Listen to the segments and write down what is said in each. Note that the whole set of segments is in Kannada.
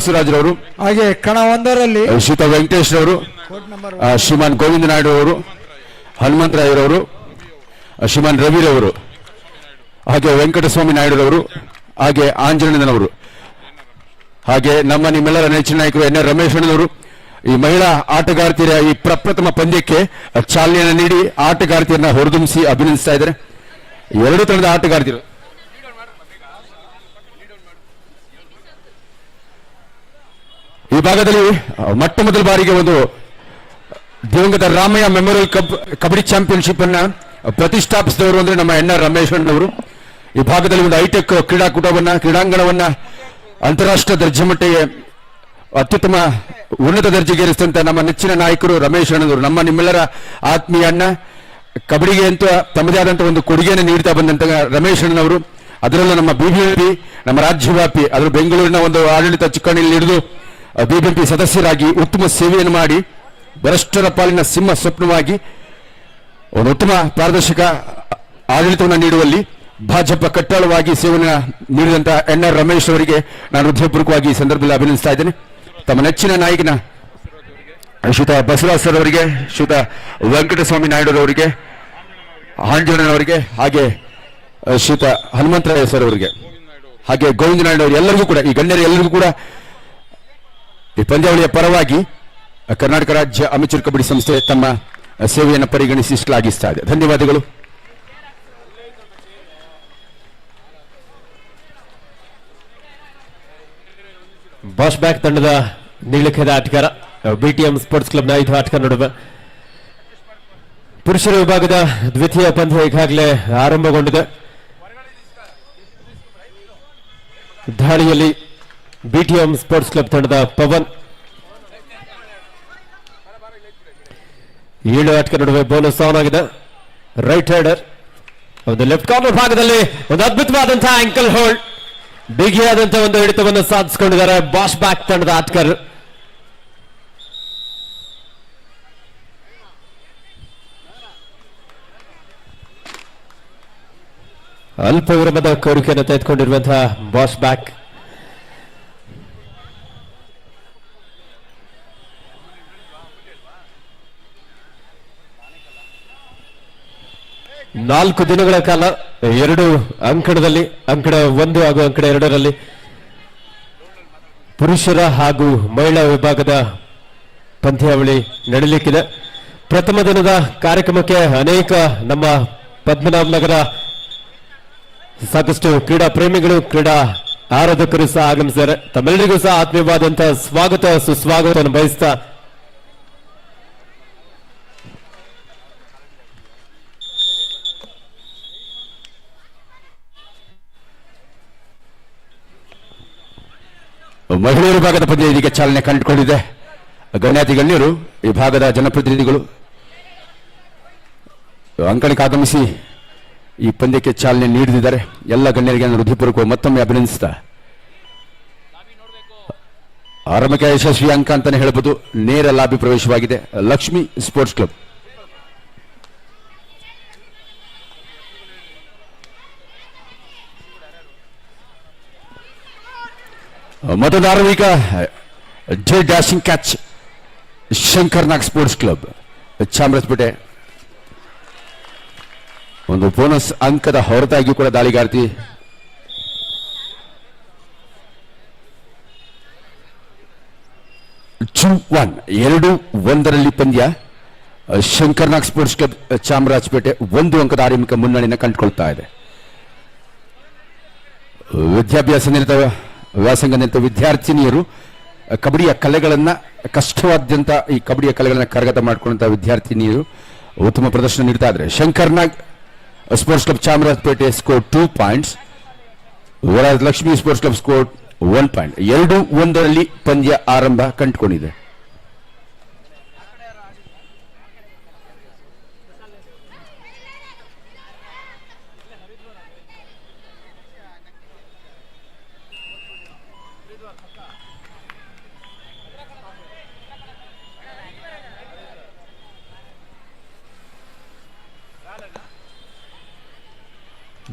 ಬಸವರಾಜರವರು, ಹಾಗೆ ಕಣ ಒಂದರಲ್ಲಿ ಶ್ರೀತಾ ವೆಂಕಟೇಶ್ ರವರು, ಶ್ರೀಮಾನ್ ಗೋವಿಂದ ನಾಯ್ಡು ಅವರು, ಹನುಮಂತರಾಯರವರು, ಶ್ರೀಮಾನ್ ರವಿರವರು, ಹಾಗೆ ವೆಂಕಟಸ್ವಾಮಿ ನಾಯ್ಡುರವರು, ಹಾಗೆ ಆಂಜನೇಯನವರು, ಹಾಗೆ ನಮ್ಮ ನಿಮ್ಮೆಲ್ಲರ ನೆಚ್ಚಿನ ನಾಯಕರು ಎನ್ ಆರ್ ರಮೇಶ್ ಅಣ್ಣನವರು ಈ ಮಹಿಳಾ ಆಟಗಾರ್ತಿಯರ ಈ ಪ್ರಪ್ರಥಮ ಪಂದ್ಯಕ್ಕೆ ಚಾಲನೆಯನ್ನು ನೀಡಿ ಆಟಗಾರ್ತಿಯರನ್ನ ಹೊರದುಂಬಿಸಿ ಅಭಿನಂದಿಸ್ತಾ ಇದ್ದಾರೆ. ಎರಡು ತಂಡದ ಆಟಗಾರ್ತಿಯರು ಈ ಭಾಗದಲ್ಲಿ ಮೊಟ್ಟ ಮೊದಲ ಬಾರಿಗೆ ಒಂದು ದಿವಂಗತ ರಾಮಯ್ಯ ಮೆಮೋರಿಯಲ್ ಕಬಡ್ಡಿ ಚಾಂಪಿಯನ್ಶಿಪ್ ಅನ್ನ ಪ್ರತಿಷ್ಠಾಪಿಸಿದವರು ಅಂದ್ರೆ ನಮ್ಮ ಎನ್ ಆರ್ ರಮೇಶ್ ಅಣ್ಣವರು. ಈ ಭಾಗದಲ್ಲಿ ಒಂದು ಹೈಟೆಕ್ ಕ್ರೀಡಾಂಗಣವನ್ನ ಅಂತಾರಾಷ್ಟ್ರೀಯ ದರ್ಜೆ ಮಟ್ಟಿಗೆ ಅತ್ಯುತ್ತಮ ಉನ್ನತ ದರ್ಜೆಗೇರಿಸಿದಂತ ನಮ್ಮ ನೆಚ್ಚಿನ ನಾಯಕರು ರಮೇಶ್ ಅಣ್ಣನವರು, ನಮ್ಮ ನಿಮ್ಮೆಲ್ಲರ ಆತ್ಮೀಯ ಅಣ್ಣ. ಕಬಡ್ಡಿಗೆ ಅಂತ ತಮ್ಮದೇ ಆದಂತಹ ಒಂದು ಕೊಡುಗೆಯನ್ನು ನೀಡ್ತಾ ಬಂದಂತ ರಮೇಶ್ ಅಣ್ಣನವರು, ಅದರಲ್ಲೂ ನಮ್ಮ ಬಿಬಿಎಂಪಿ ನಮ್ಮ ರಾಜ್ಯವ್ಯಾಪಿ ಅದರ ಬೆಂಗಳೂರಿನ ಒಂದು ಆಡಳಿತ ಚುಕ್ಕಾಣಿಯಲ್ಲಿ ಹಿಡಿದು ಬಿಬಿಎಂಪಿ ಸದಸ್ಯರಾಗಿ ಉತ್ತಮ ಸೇವೆಯನ್ನು ಮಾಡಿ ಭ್ರಷ್ಟರ ಪಾಲಿನ ಸಿಂಹ ಸ್ವಪ್ನವಾಗಿ ಒಂದು ಉತ್ತಮ ಪಾರದರ್ಶಕ ಆಡಳಿತವನ್ನು ನೀಡುವಲ್ಲಿ ಭಾಜಪ ಕಟ್ಟಾಳವಾಗಿ ಸೇವೆಯನ್ನು ನೀಡಿದಂತಹ ಎನ್ ಆರ್ ರಮೇಶ್ ಅವರಿಗೆ ನಾನು ಹೃದಯಪೂರ್ವಕವಾಗಿ ಈ ಸಂದರ್ಭದಲ್ಲಿ ಅಭಿನಂದಿಸ್ತಾ ಇದ್ದೇನೆ. ತಮ್ಮ ನೆಚ್ಚಿನ ನಾಯಕನ ಶ್ರೀತಾ ಬಸವರಾಜ್ ಸರ್ ಅವರಿಗೆ, ಶ್ರೀತಾ ವೆಂಕಟಸ್ವಾಮಿ ನಾಯ್ಡುರವರಿಗೆ, ಆಂಜನೇಯನವರಿಗೆ, ಹಾಗೆ ಶ್ರೀತಾ ಹನುಮಂತರಾಯ ಸರ್ ಅವರಿಗೆ, ಹಾಗೆ ಗೋವಿಂದ ನಾಯ್ಡು ಅವರು, ಎಲ್ಲರಿಗೂ ಕೂಡ ಈ ಗಣ್ಯರ ಎಲ್ಲರಿಗೂ ಕೂಡ ಈ ಪಂದ್ಯಾವಳಿಯ ಪರವಾಗಿ ಕರ್ನಾಟಕ ರಾಜ್ಯ ಅಮೆಚೂರ್ ಕಬಡ್ಡಿ ಸಂಸ್ಥೆ ತಮ್ಮ ಸೇವೆಯನ್ನು ಪರಿಗಣಿಸಿ ಶ್ಲಾಘಿಸ್ತಾ ಇದೆ. ಧನ್ಯವಾದಗಳು. ಬಾಷ್ ಬ್ಯಾಕ್ ತಂಡದ ನೀಲಖೇದ ಆಟಗಾರ ಬಿಟಿಎಂ ಸ್ಪೋರ್ಟ್ಸ್ ಕ್ಲಬ್ನ 5 ಆಟಗಾರ ನಡುವೆ ಪುರುಷರ ವಿಭಾಗದ ದ್ವಿತೀಯ ಪಂದ್ಯ ಈಗಾಗಲೇ ಆರಂಭಗೊಂಡಿದೆ. ದಾಳಿಯಲ್ಲಿ ಬಿಟಿಎಂ ಸ್ಪೋರ್ಟ್ಸ್ ಕ್ಲಬ್ ತಂಡದ ಪವನ್ 7 ಆಟಗಾರ ನಡುವೆ ಬೋನಸ್ ಆನ್ ಆಗಿದೆ. ರೈಟ್ ಹ್ಯಾಂಡರ್ ಒಂದು ಲೆಫ್ಟ್ ಕಾರ್ನರ್ ಭಾಗದಲ್ಲಿ ಒಂದು ಅದ್ಭುತವಾದಂತಹ ಆಂಕಲ್ ಹೋಲ್ಡ್, ಬಿಗಿಯಾದಂತಹ ಒಂದು ಹಿಡಿತವನ್ನು ಸಾಧಿಸಿಕೊಂಡಿದ್ದಾರೆ ಬಾಷ್ ಬ್ಯಾಕ್ ತಂಡದ ಆಟಗಾರರು. ಅಲ್ಪ ವಿರಾಮದ ಕೋರಿಕೆಯನ್ನು ತೆಗೆದುಕೊಂಡಿರುವಂತಹ ಬಾಷ್ ಬ್ಯಾಕ್ ನಾಲ್ಕು ದಿನಗಳ ಕಾಲ 2 ಅಂಕಣದಲ್ಲಿ ಅಂಕಣ 1 ಹಾಗೂ ಅಂಕಣ 2ರಲ್ಲಿ ಪುರುಷರ ಹಾಗೂ ಮಹಿಳಾ ವಿಭಾಗದ ಪಂದ್ಯಾವಳಿ ನಡೆಯಲಿಕ್ಕಿದೆ. ಪ್ರಥಮ ದಿನದ ಕಾರ್ಯಕ್ರಮಕ್ಕೆ ಅನೇಕ ನಮ್ಮ ಪದ್ಮನಾಭ ನಗರ ಸಾಕಷ್ಟು ಕ್ರೀಡಾ ಪ್ರೇಮಿಗಳು, ಕ್ರೀಡಾ ಆರಾಧಕರು ಸಹ ಆಗಮಿಸಿದ್ದಾರೆ. ತಮ್ಮೆಲ್ಲರಿಗೂ ಸಹ ಆತ್ಮೀಯವಾದಂತಹ ಸ್ವಾಗತ ಸುಸ್ವಾಗತವನ್ನು ಬಯಸ್ತಾ ಮಹಿಳೆಯರ ಭಾಗದ ಪಂದ್ಯ ಇದೀಗ ಚಾಲನೆ ಕಂಡುಕೊಂಡಿದೆ. ಗಣ್ಯಾತಿ ಗಣ್ಯರು, ಈ ಭಾಗದ ಜನಪ್ರತಿನಿಧಿಗಳು ಅಂಕಣಕ್ಕೆ ಆಗಮಿಸಿ ಈ ಪಂದ್ಯಕ್ಕೆ ಚಾಲನೆ ನೀಡಿದ್ದಾರೆ. ಎಲ್ಲ ಗಣ್ಯರಿಗೆ ಹೃದಯಪೂರ್ವಕ ಮತ್ತೊಮ್ಮೆ ಅಭಿನಂದಿಸ್ತಾ ಆರಂಭಿಕ ಯಶಸ್ವಿ ಅಂಕ ಅಂತಾನೆ ಹೇಳಬಹುದು. ನೇರ ಲಾಬಿ ಪ್ರವೇಶವಾಗಿದೆ ಲಕ್ಷ್ಮಿ ಸ್ಪೋರ್ಟ್ಸ್ ಕ್ಲಬ್. ಮತ್ತೊಂದು ಆರಂಭಿಕ J dashing catch Shankar Nag sports club Chamarajpet. ಒಂದು ಬೋನಸ್ ಅಂಕದ ಹೊರತಾಗಿ ಕೂಡ ದಾಳಿಗಾರ್ತಿ June 2-1 ಪಂದ್ಯ. ಶಂಕರ್ನಾಗ್ ಸ್ಪೋರ್ಟ್ಸ್ ಕ್ಲಬ್ ಚಾಮರಾಜಪೇಟೆ 1 ಅಂಕದ ಆರಂಭಿಕ ಮುನ್ನಡೆಯನ್ನು ಕಂಡುಕೊಳ್ತಾ ಇದೆ. ವ್ಯಾಸಂಗ ನಿರತ ವಿದ್ಯಾರ್ಥಿನಿಯರು ಕಬಡ್ಡಿಯ ಕಲೆಗಳನ್ನ ಕಷ್ಟವಾದ್ಯಂತ ಈ ಕಬಡ್ಡಿಯ ಕಲೆಗಳನ್ನ ಕರಗತ ಮಾಡಿಕೊಂಡಂತಹ ವಿದ್ಯಾರ್ಥಿನಿಯರು ಉತ್ತಮ ಪ್ರದರ್ಶನ ನೀಡ್ತಾ ಇದ್ದಾರೆ. Shankar Nag sports club Chamarajpet score 2 points, Lakshmi sports club score 1 point. 2-1 ಪಂದ್ಯ ಆರಂಭ ಕಂಡುಕೊಂಡಿದೆ.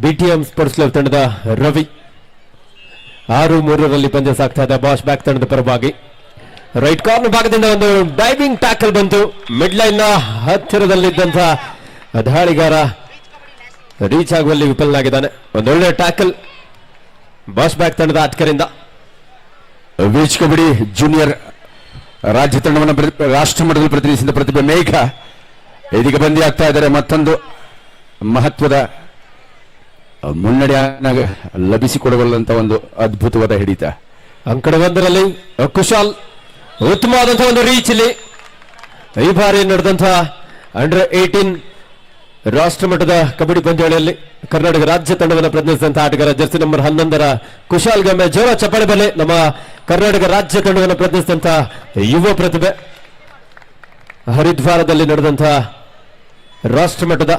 ಬಿಟಿಎಂ ಸ್ಪೋರ್ಟ್ಸ್ ಕ್ಲಬ್ ತಂಡದ ರವಿ 6-3 ಪಂದ್ಯ ಸಾಗ್ತಾ ಇದೆ ಬಾಶ್ ಬ್ಯಾಕ್ ತಂಡದ ಪರವಾಗಿ. ರೈಟ್ ಕಾರ್ನರ್ ಭಾಗದಿಂದ ಒಂದು ಡೈವಿಂಗ್ ಟ್ಯಾಕಲ್ ಬಂತು. ಮಿಡ್ ಲೈನ್ ನ ಹತ್ತಿರದಲ್ಲಿದ್ದಂತಹ ದಾಳಿಗಾರ ರೀಚ್ ಆಗುವಲ್ಲಿ ವಿಫಲನಾಗಿದ್ದಾನೆ. ಒಂದೊಳ್ಳೆ ಟ್ಯಾಕಲ್ ಬಾಶ್ ಬ್ಯಾಕ್ ತಂಡದ ಆಟಗಾರರಿಂದ. ಬೀಚ್ ಕಬಡ್ಡಿ ಜೂನಿಯರ್ ರಾಜ್ಯ ತಂಡವನ್ನು ರಾಷ್ಟ್ರ ಮಟ್ಟದಲ್ಲಿ ಪ್ರತಿನಿಧಿಸಿದ ಪ್ರತಿಭೆ ಮೇಘ ಇದೀಗ ಬಂದಿ ಆಗ್ತಾ ಇದ್ದಾರೆ. ಮತ್ತೊಂದು ಮಹತ್ವದ ಮುನ್ನಡೆಯನ್ನು ಲಭಿಸಿಕೊಡಬಲ್ಲಂತ ಒಂದು ಅದ್ಭುತವಾದ ಹಿಡಿತ. ಅಂಕಣ 1ರಲ್ಲಿ ಕುಶಾಲ್ ಉತ್ತಮವಾದಂತಹ ಒಂದು ರೀಚ್ ಇಲ್ಲಿ. ಈ ಬಾರಿ ನಡೆದಂತಹ ಅಂಡರ್-18 ರಾಷ್ಟ್ರ ಮಟ್ಟದ ಕಬಡ್ಡಿ ಪಂದ್ಯಾವಳಿಯಲ್ಲಿ ಕರ್ನಾಟಕ ರಾಜ್ಯ ತಂಡವನ್ನು ಪ್ರತಿನಿಧಿಸಿದಂತಹ ಆಟಗಾರ ಜರ್ಸಿ ನಂಬರ್ 11ರ ಕುಶಾಲ್ ಗಮ್ಮೆ ಜೋರ ಚಪ್ಪಾಳೆ ಬಲೆ. ನಮ್ಮ ಕರ್ನಾಟಕ ರಾಜ್ಯ ತಂಡವನ್ನು ಪ್ರತಿನಿಧಿಸಿದಂತಹ ಯುವ ಪ್ರತಿಭೆ ಹರಿದ್ವಾರದಲ್ಲಿ ನಡೆದಂತಹ ರಾಷ್ಟ್ರ ಮಟ್ಟದ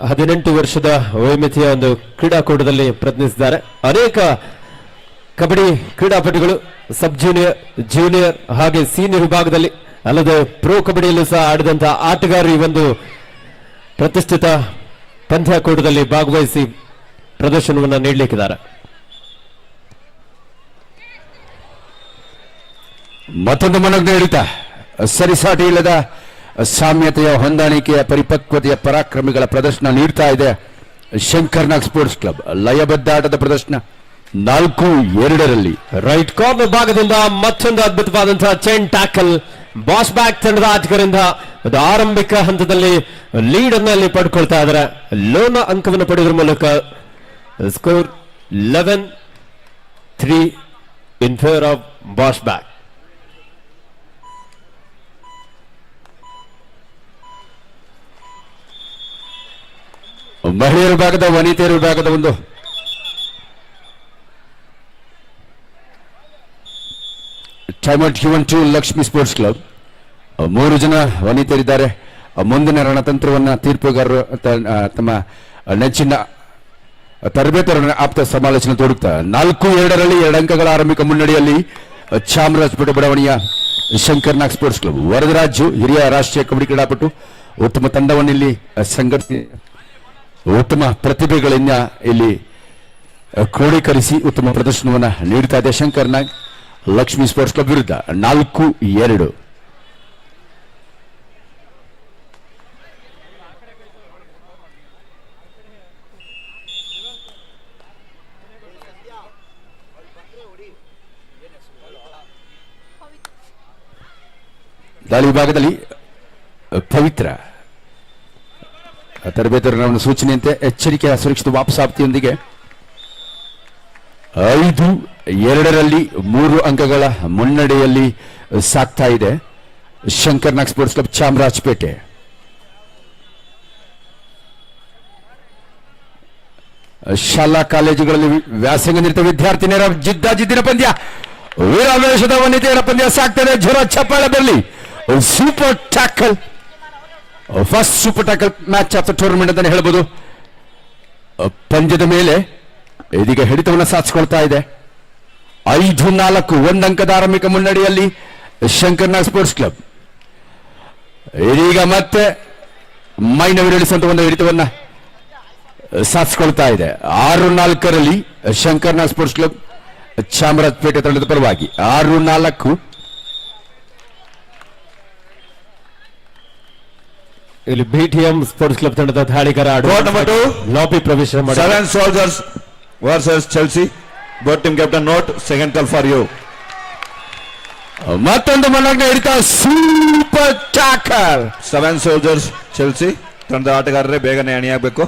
18 ವರ್ಷದ ವಯೋಮಿತಿಯ ಒಂದು ಕ್ರೀಡಾಕೂಟದಲ್ಲಿ ಪ್ರತಿನಿಧಿಸಿದ್ದಾರೆ. ಅನೇಕ ಕಬಡ್ಡಿ ಕ್ರೀಡಾಪಟುಗಳು ಸಬ್ ಜೂನಿಯರ್, ಜೂನಿಯರ್ ಹಾಗೆ ಸೀನಿಯರ್ ವಿಭಾಗದಲ್ಲಿ ಅಲ್ಲದೆ ಪ್ರೋ ಕಬಡ್ಡಿಯಲ್ಲೂ ಸಹ ಆಡಿದಂತಹ ಆಟಗಾರರು ಈ ಒಂದು ಪ್ರತಿಷ್ಠಿತ ಪಂದ್ಯಾಕೂಟದಲ್ಲಿ ಭಾಗವಹಿಸಿ ಪ್ರದರ್ಶನವನ್ನು ನೀಡಲಿಕ್ಕಿದ್ದಾರೆ. ಮತ್ತೊಂದು ಮನಗ್ನ ಹಿಡಿತ. ಸರಿಸಾಟಿ ಇಲ್ಲದ ಸಾಮ್ಯತೆಯ ಹೊಂದಾಣಿಕೆಯ ಪರಿಪಕ್ವತೆಯ ಪರಾಕ್ರಮಿಗಳ ಪ್ರದರ್ಶನ ನೀಡ್ತಾ ಇದೆ ಶಂಕರ್ನಾಗ್ ಸ್ಪೋರ್ಟ್ಸ್ ಕ್ಲಬ್. ಲಯಬದ್ಧ ಆಟದ ಪ್ರದರ್ಶನ 4-2ರಲ್ಲಿ. ರೈಟ್ ಕಾರ್ನರ್ ಭಾಗದಿಂದ ಮತ್ತೊಂದು ಅದ್ಭುತವಾದಂತಹ ಚೈನ್ ಟ್ಯಾಕಲ್ ಬಾಶ್ ಬ್ಯಾಕ್ ತಂಡದ ಆಟಗಾರರಿಂದ ಒಂದು ಆರಂಭಿಕ ಹಂತದಲ್ಲಿ ಲೀಡ್ ಅನ್ನು ಅಲ್ಲಿ ಪಡ್ಕೊಳ್ತಾ ಇದ್ದಾರೆ. ಲೋನ ಅಂಕವನ್ನು ಪಡೆಯುವ ಮೂಲಕ score 11-3 in favour of bash back. ಮಹಿಳೆಯರ ವಿಭಾಗದ ವನಿತೆಯರ ವಿಭಾಗದ ಒಂದು time out given to Lakshmi sports club. 3 ಜನ ವನಿತೆಯರಿದ್ದಾರೆ. ಮುಂದಿನ ರಣತಂತ್ರವನ್ನು ತೀರ್ಪುಗಾರರು ತಮ್ಮ ನೆಚ್ಚಿನ ತರಬೇತರನ್ನು ಆಪ್ತ ಸಮಾಲೋಚನೆ ತೋಡುತ್ತಾರೆ. 4-2ರಲ್ಲಿ 2 ಅಂಕಗಳ ಆರಂಭಿಕ ಮುನ್ನಡೆಯಲ್ಲಿ ಚಾಮರಾಜಪೇಟೆ ಬಡಾವಣೆಯ ಶಂಕರ್ನಾಗ್ ಸ್ಪೋರ್ಟ್ಸ್ ಕ್ಲಬ್. ವರದರಾಜು ಹಿರಿಯ ರಾಷ್ಟ್ರೀಯ ಕಬಡ್ಡಿ ಕ್ರೀಡಾಪಟು ಉತ್ತಮ ತಂಡವನ್ನು ಇಲ್ಲಿ ಸಂಘಟಿಸಿ ಉತ್ತಮ ಪ್ರತಿಭೆಗಳಿಂದ ಇಲ್ಲಿ ಕ್ರೋಢೀಕರಿಸಿ ಉತ್ತಮ ಪ್ರದರ್ಶನವನ್ನು ನೀಡುತ್ತಾ ಇದೆ ಶಂಕರ್ನಾಗ್ ಲಕ್ಷ್ಮಿ ಸ್ಪೋರ್ಟ್ಸ್ ಕ್ಲಬ್ ವಿರುದ್ಧ 4-2. ದಾಳಿ ವಿಭಾಗದಲ್ಲಿ ಪವಿತ್ರ ತರಬೇತುದಾರರ ಸೂಚನೆಯಂತೆ ಎಚ್ಚರಿಕೆಯ ಸುರಕ್ಷಿತ ವಾಪಸಾಪ್ತಿಯೊಂದಿಗೆ 5-2ರಲ್ಲಿ 3 ಅಂಕಗಳ ಮುನ್ನಡೆಯಲ್ಲಿ ಸಾಗ್ತಾ ಇದೆ ಶಂಕರ್ನಾಗ್ ಸ್ಪೋರ್ಟ್ಸ್ ಕ್ಲಬ್ ಚಾಮರಾಜಪೇಟೆ. ಶಾಲಾ ಕಾಲೇಜುಗಳಲ್ಲಿ ವ್ಯಾಸಂಗ ನಿರತ ವಿದ್ಯಾರ್ಥಿನಿಯರ ಜಿದ್ದಾಜಿದ್ದಿನ ಪಂದ್ಯ, ವೀರಾವೇಶದ ವನಿತೆಯರ ಪಂದ್ಯ ಸಾಗ್ತದೆ. ಜೋರ ಚಪ್ಪಾಳೆ ಬರಲಿ. Super tackle, first super tackle match of the tournament ಅಂತಾನೆ ಹೇಳ್ಬೋದು. ಪಂದ್ಯದ ಮೇಲೆ ಇದೀಗ ಹಿಡಿತವನ್ನು ಸಾಧಿಸಿಕೊಳ್ತಾ ಇದೆ. 5-4 1 ಅಂಕದ ಆರಂಭಿಕ ಮುನ್ನಡೆಯಲ್ಲಿ ಶಂಕರ್ನಾಗ್ ಸ್ಪೋರ್ಟ್ಸ್ ಕ್ಲಬ್. ಇದೀಗ ಮತ್ತೆ ಮೈನವಿರಳಿಸುವಂತ ಒಂದು ಹಿಡಿತವನ್ನ ಸಾಧಿಸಿಕೊಳ್ತಾ ಇದೆ. 6-4ರಲ್ಲಿ ಶಂಕರ್ನಾಗ್ ಸ್ಪೋರ್ಟ್ಸ್ ಕ್ಲಬ್ ಚಾಮರಾಜಪೇಟೆ ತಂಡದ ಪರವಾಗಿ 6-4. ಇಲ್ಲಿ ಬಿಟಿಎಂ ಸ್ಪೋರ್ಟ್ಸ್ ಕ್ಲಬ್ ತಂಡದ ದಾಳಿಗಾರ ಲಾಬಿ ಪ್ರವೇಶ ಮಾಡಿ 7 soldiers versus Chelsea. Both team captain note, second call for you. ಮತ್ತೊಂದು ಮನಗ್ನ ಹಿಡಿತ, ಸೂಪರ್ ಟ್ಯಾಕಲ್. 7 soldiers Chelsea ತಂಡದ ಆಟಗಾರರೇ ಬೇಗನೆ ಅಣಿಯಾಗಬೇಕು.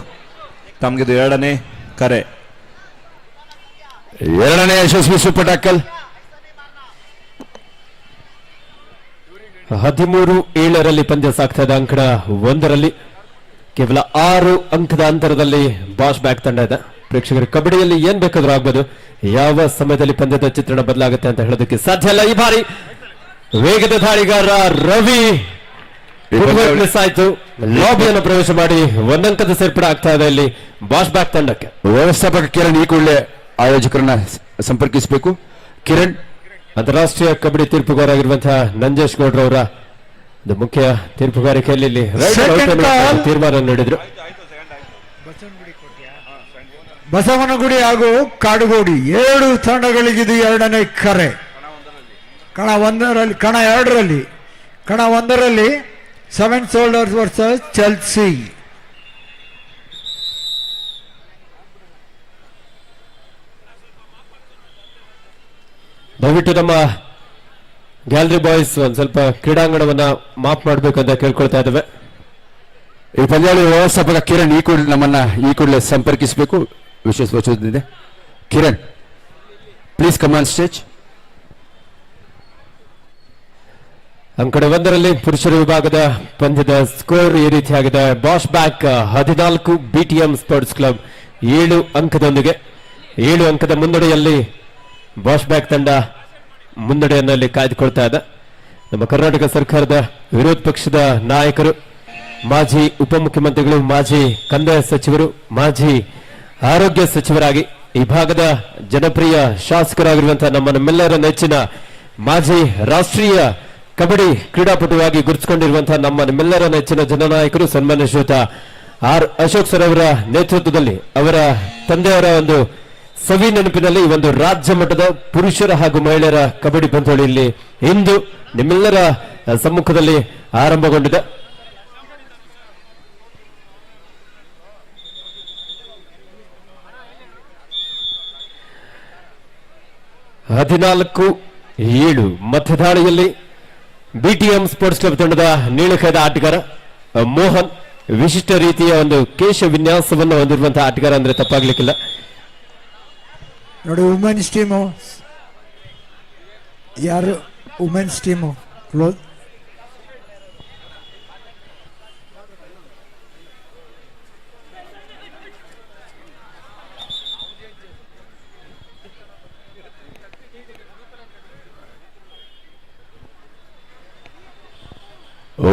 ತಮಗಿದು 2ನೇ ಕರೆ. 2ನೇ ಯಶಸ್ವಿ ಸೂಪರ್ ಟ್ಯಾಕಲ್. 13-7ರಲ್ಲಿ ಪಂದ್ಯ ಸಾಗ್ತಾ ಇದೆ. ಅಂಕಣ 1ರಲ್ಲಿ ಕೇವಲ 6 ಅಂಕದ ಅಂತರದಲ್ಲಿ ಬಾಶ್ ಬ್ಯಾಕ್ ತಂಡ ಇದೆ. ಪ್ರೇಕ್ಷಕರು ಕಬಡ್ಡಿಯಲ್ಲಿ ಏನ್ ಬೇಕಾದ್ರೂ ಆಗ್ಬೋದು, ಯಾವ ಸಮಯದಲ್ಲಿ ಪಂದ್ಯದ ಚಿತ್ರಣ ಬದಲಾಗುತ್ತೆ ಅಂತ ಹೇಳೋದಕ್ಕೆ ಸಾಧ್ಯ ಇಲ್ಲ. ಈ ಬಾರಿ ವೇಗದ ದಾಳಿಗಾರ ರವಿ ಮಿಸ್ ಆಯ್ತು. ಲಾಬಿಯನ್ನು ಪ್ರವೇಶ ಮಾಡಿ 1 ಅಂಕದ ಸೇರ್ಪಡೆ ಆಗ್ತಾ ಇದೆ ಇಲ್ಲಿ ಬಾಶ್ ಬ್ಯಾಕ್ ತಂಡಕ್ಕೆ. ವ್ಯವಸ್ಥಾಪಕ ಕಿರಣ್ ಈ ಕೂಡಲೇ ಆಯೋಜಕರನ್ನ ಸಂಪರ್ಕಿಸಬೇಕು. ಕಿರಣ್, ಅಂತಾರಾಷ್ಟ್ರೀಯ ಕಬಡ್ಡಿ ತೀರ್ಪುಗಾರರಾಗಿರುವಂತಹ ನಂಜೇಶ್ ಗೌಡ್ರವರ ಮುಖ್ಯ ತೀರ್ಪುಗಾರಿಕೆಯಲ್ಲಿ ಇಲ್ಲಿ ತೀರ್ಮಾನ ನೀಡಿದ್ರು. ಬಸವನಗುಡಿ ಹಾಗೂ ಕಾಡುಗೋಡಿ ಎರಡು ತಂಡಗಳಿಗಿದು ಎರಡನೇ ಕರೆ. ಕಣ ಒಂದರಲ್ಲಿ ಸೆವೆನ್ ಸೋಲ್ಡರ್ಸ್ ವರ್ಸಸ್ ಚೆಲ್ಸಿ. ದಯವಿಟ್ಟು ನಮ್ಮ ಗ್ಯಾಲರಿ ಬಾಯ್ಸ್ ಒಂದ್ ಸ್ವಲ್ಪ ಕ್ರೀಡಾಂಗಣವನ್ನ ಮಾಪ್ ಮಾಡ್ಬೇಕಂತ ಕೇಳ್ಕೊಳ್ತಾ ಇದ್ದೇವೆ. ಈ ಪಂದ್ಯಾವಳಿ ವ್ಯವಸ್ಥಾಪಕ ಕಿರಣ್ ಈ ಕೂಡಲೇ ಸಂಪರ್ಕಿಸಬೇಕು. ವಿಶೇಷ ಸೂಚನೆ Kiran, please come on stage. ಅಂಕಣ ಒಂದರಲ್ಲಿ ಪುರುಷರ ವಿಭಾಗದ ಪಂದ್ಯದ ಸ್ಕೋರ್ ಈ ರೀತಿಯಾಗಿದೆ. Bosch back 14, BTM sports club 7 ಅಂಕದೊಂದಿಗೆ 7 ಅಂಕದ ಮುನ್ನಡೆಯಲ್ಲಿ ಬಾಷ್ ಬ್ಯಾಕ್ ತಂಡ ಮುನ್ನಡೆಯನ್ನಲ್ಲಿ ಕಾಯ್ದುಕೊಳ್ತಾ ಇದೆ. ನಮ್ಮ ಕರ್ನಾಟಕ ಸರ್ಕಾರದ ವಿರೋಧ ಪಕ್ಷದ ನಾಯಕರು, ಮಾಜಿ ಉಪಮುಖ್ಯಮಂತ್ರಿಗಳು, ಮಾಜಿ ಕಂದಾಯ ಸಚಿವರು, ಮಾಜಿ ಆರೋಗ್ಯ ಸಚಿವರಾಗಿ ಈ ಭಾಗದ ಜನಪ್ರಿಯ ಶಾಸಕರಾಗಿರುವಂತಹ ನಮ್ಮೆಲ್ಲರ ನೆಚ್ಚಿನ ಮಾಜಿ ರಾಷ್ಟ್ರೀಯ ಕಬಡ್ಡಿ ಕ್ರೀಡಾಪಟುವಾಗಿ ಗುರುತಿಸಿಕೊಂಡಿರುವಂತಹ ನಮ್ಮೆಲ್ಲರ ನೆಚ್ಚಿನ ಜನನಾಯಕರು ಸನ್ಮಾನ್ಯ ಶ್ರೀಯುತ ಆರ್ ಅಶೋಕ್ ಸರ್ ಅವರ ನೇತೃತ್ವದಲ್ಲಿ ಅವರ ತಂದೆಯವರ ಒಂದು ಸವಿ ನೆನಪಿನಲ್ಲಿ ಒಂದು ರಾಜ್ಯ ಮಟ್ಟದ ಪುರುಷರ ಹಾಗೂ ಮಹಿಳೆಯರ ಕಬಡ್ಡಿ ಪಂದ್ಯಾವಳಿಯಲ್ಲಿ ಇಂದು ನಿಮ್ಮೆಲ್ಲರ ಸಮ್ಮುಖದಲ್ಲಿ ಆರಂಭಗೊಂಡಿದೆ. ಹದಿನಾಲ್ಕು 7 ಮತದಾಳಿಯಲ್ಲಿ ಬಿಟಿಎಂ ಸ್ಪೋರ್ಟ್ಸ್ ಕ್ಲಬ್ ತಂಡದ ನೀಳಕದ ಆಟಗಾರ ಮೋಹನ್ ವಿಶಿಷ್ಟ ರೀತಿಯ ಒಂದು ಕೇಶ ವಿನ್ಯಾಸವನ್ನು ಹೊಂದಿರುವಂತಹ ಆಟಗಾರ ಅಂದ್ರೆ ತಪ್ಪಾಗ್ಲಿಕ್ಕಿಲ್ಲ. ನೋಡಿ ವುಮೆನ್ಸ್ ಟೀಮು ಯಾರು? Women's team close.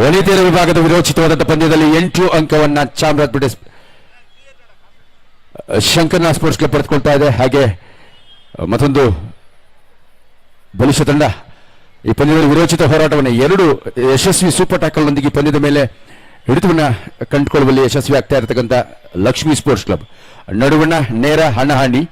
ವನಿತೆಯರ ವಿಭಾಗದ ವಿರೋಚಿತವಾದಂತಹ ಪಂದ್ಯದಲ್ಲಿ 8 ಅಂಕವನ್ನ ಚಾಮರಾಜಪೇಟೆ ಶಂಕರ್ನಾಥ್ ಸ್ಪೋರ್ಟ್ಸ್ ಕ್ಲಬ್ ಪಡೆದುಕೊಳ್ತಾ ಇದೆ. ಹಾಗೆ ಮತ್ತೊಂದು ಬಲಿಷ್ಠ ತಂಡ ಈ ಪಂದ್ಯದಲ್ಲಿ ವಿರೋಚಿತ ಹೋರಾಟವನ್ನು 2 ಯಶಸ್ವಿ ಸೂಪರ್ ಟ್ಯಾಕಲ್ನೊಂದಿಗೆ ಪಂದ್ಯದ ಮೇಲೆ ಹಿಡಿತವನ್ನ ಕಂಡುಕೊಳ್ಳುವಲ್ಲಿ ಯಶಸ್ವಿ ಆಗ್ತಾ ಇರತಕ್ಕಂಥ ಲಕ್ಷ್ಮಿ ಸ್ಪೋರ್ಟ್ಸ್ ಕ್ಲಬ್ ನಡುವಣ ನೇರ ಹಣಾಹಣಿ.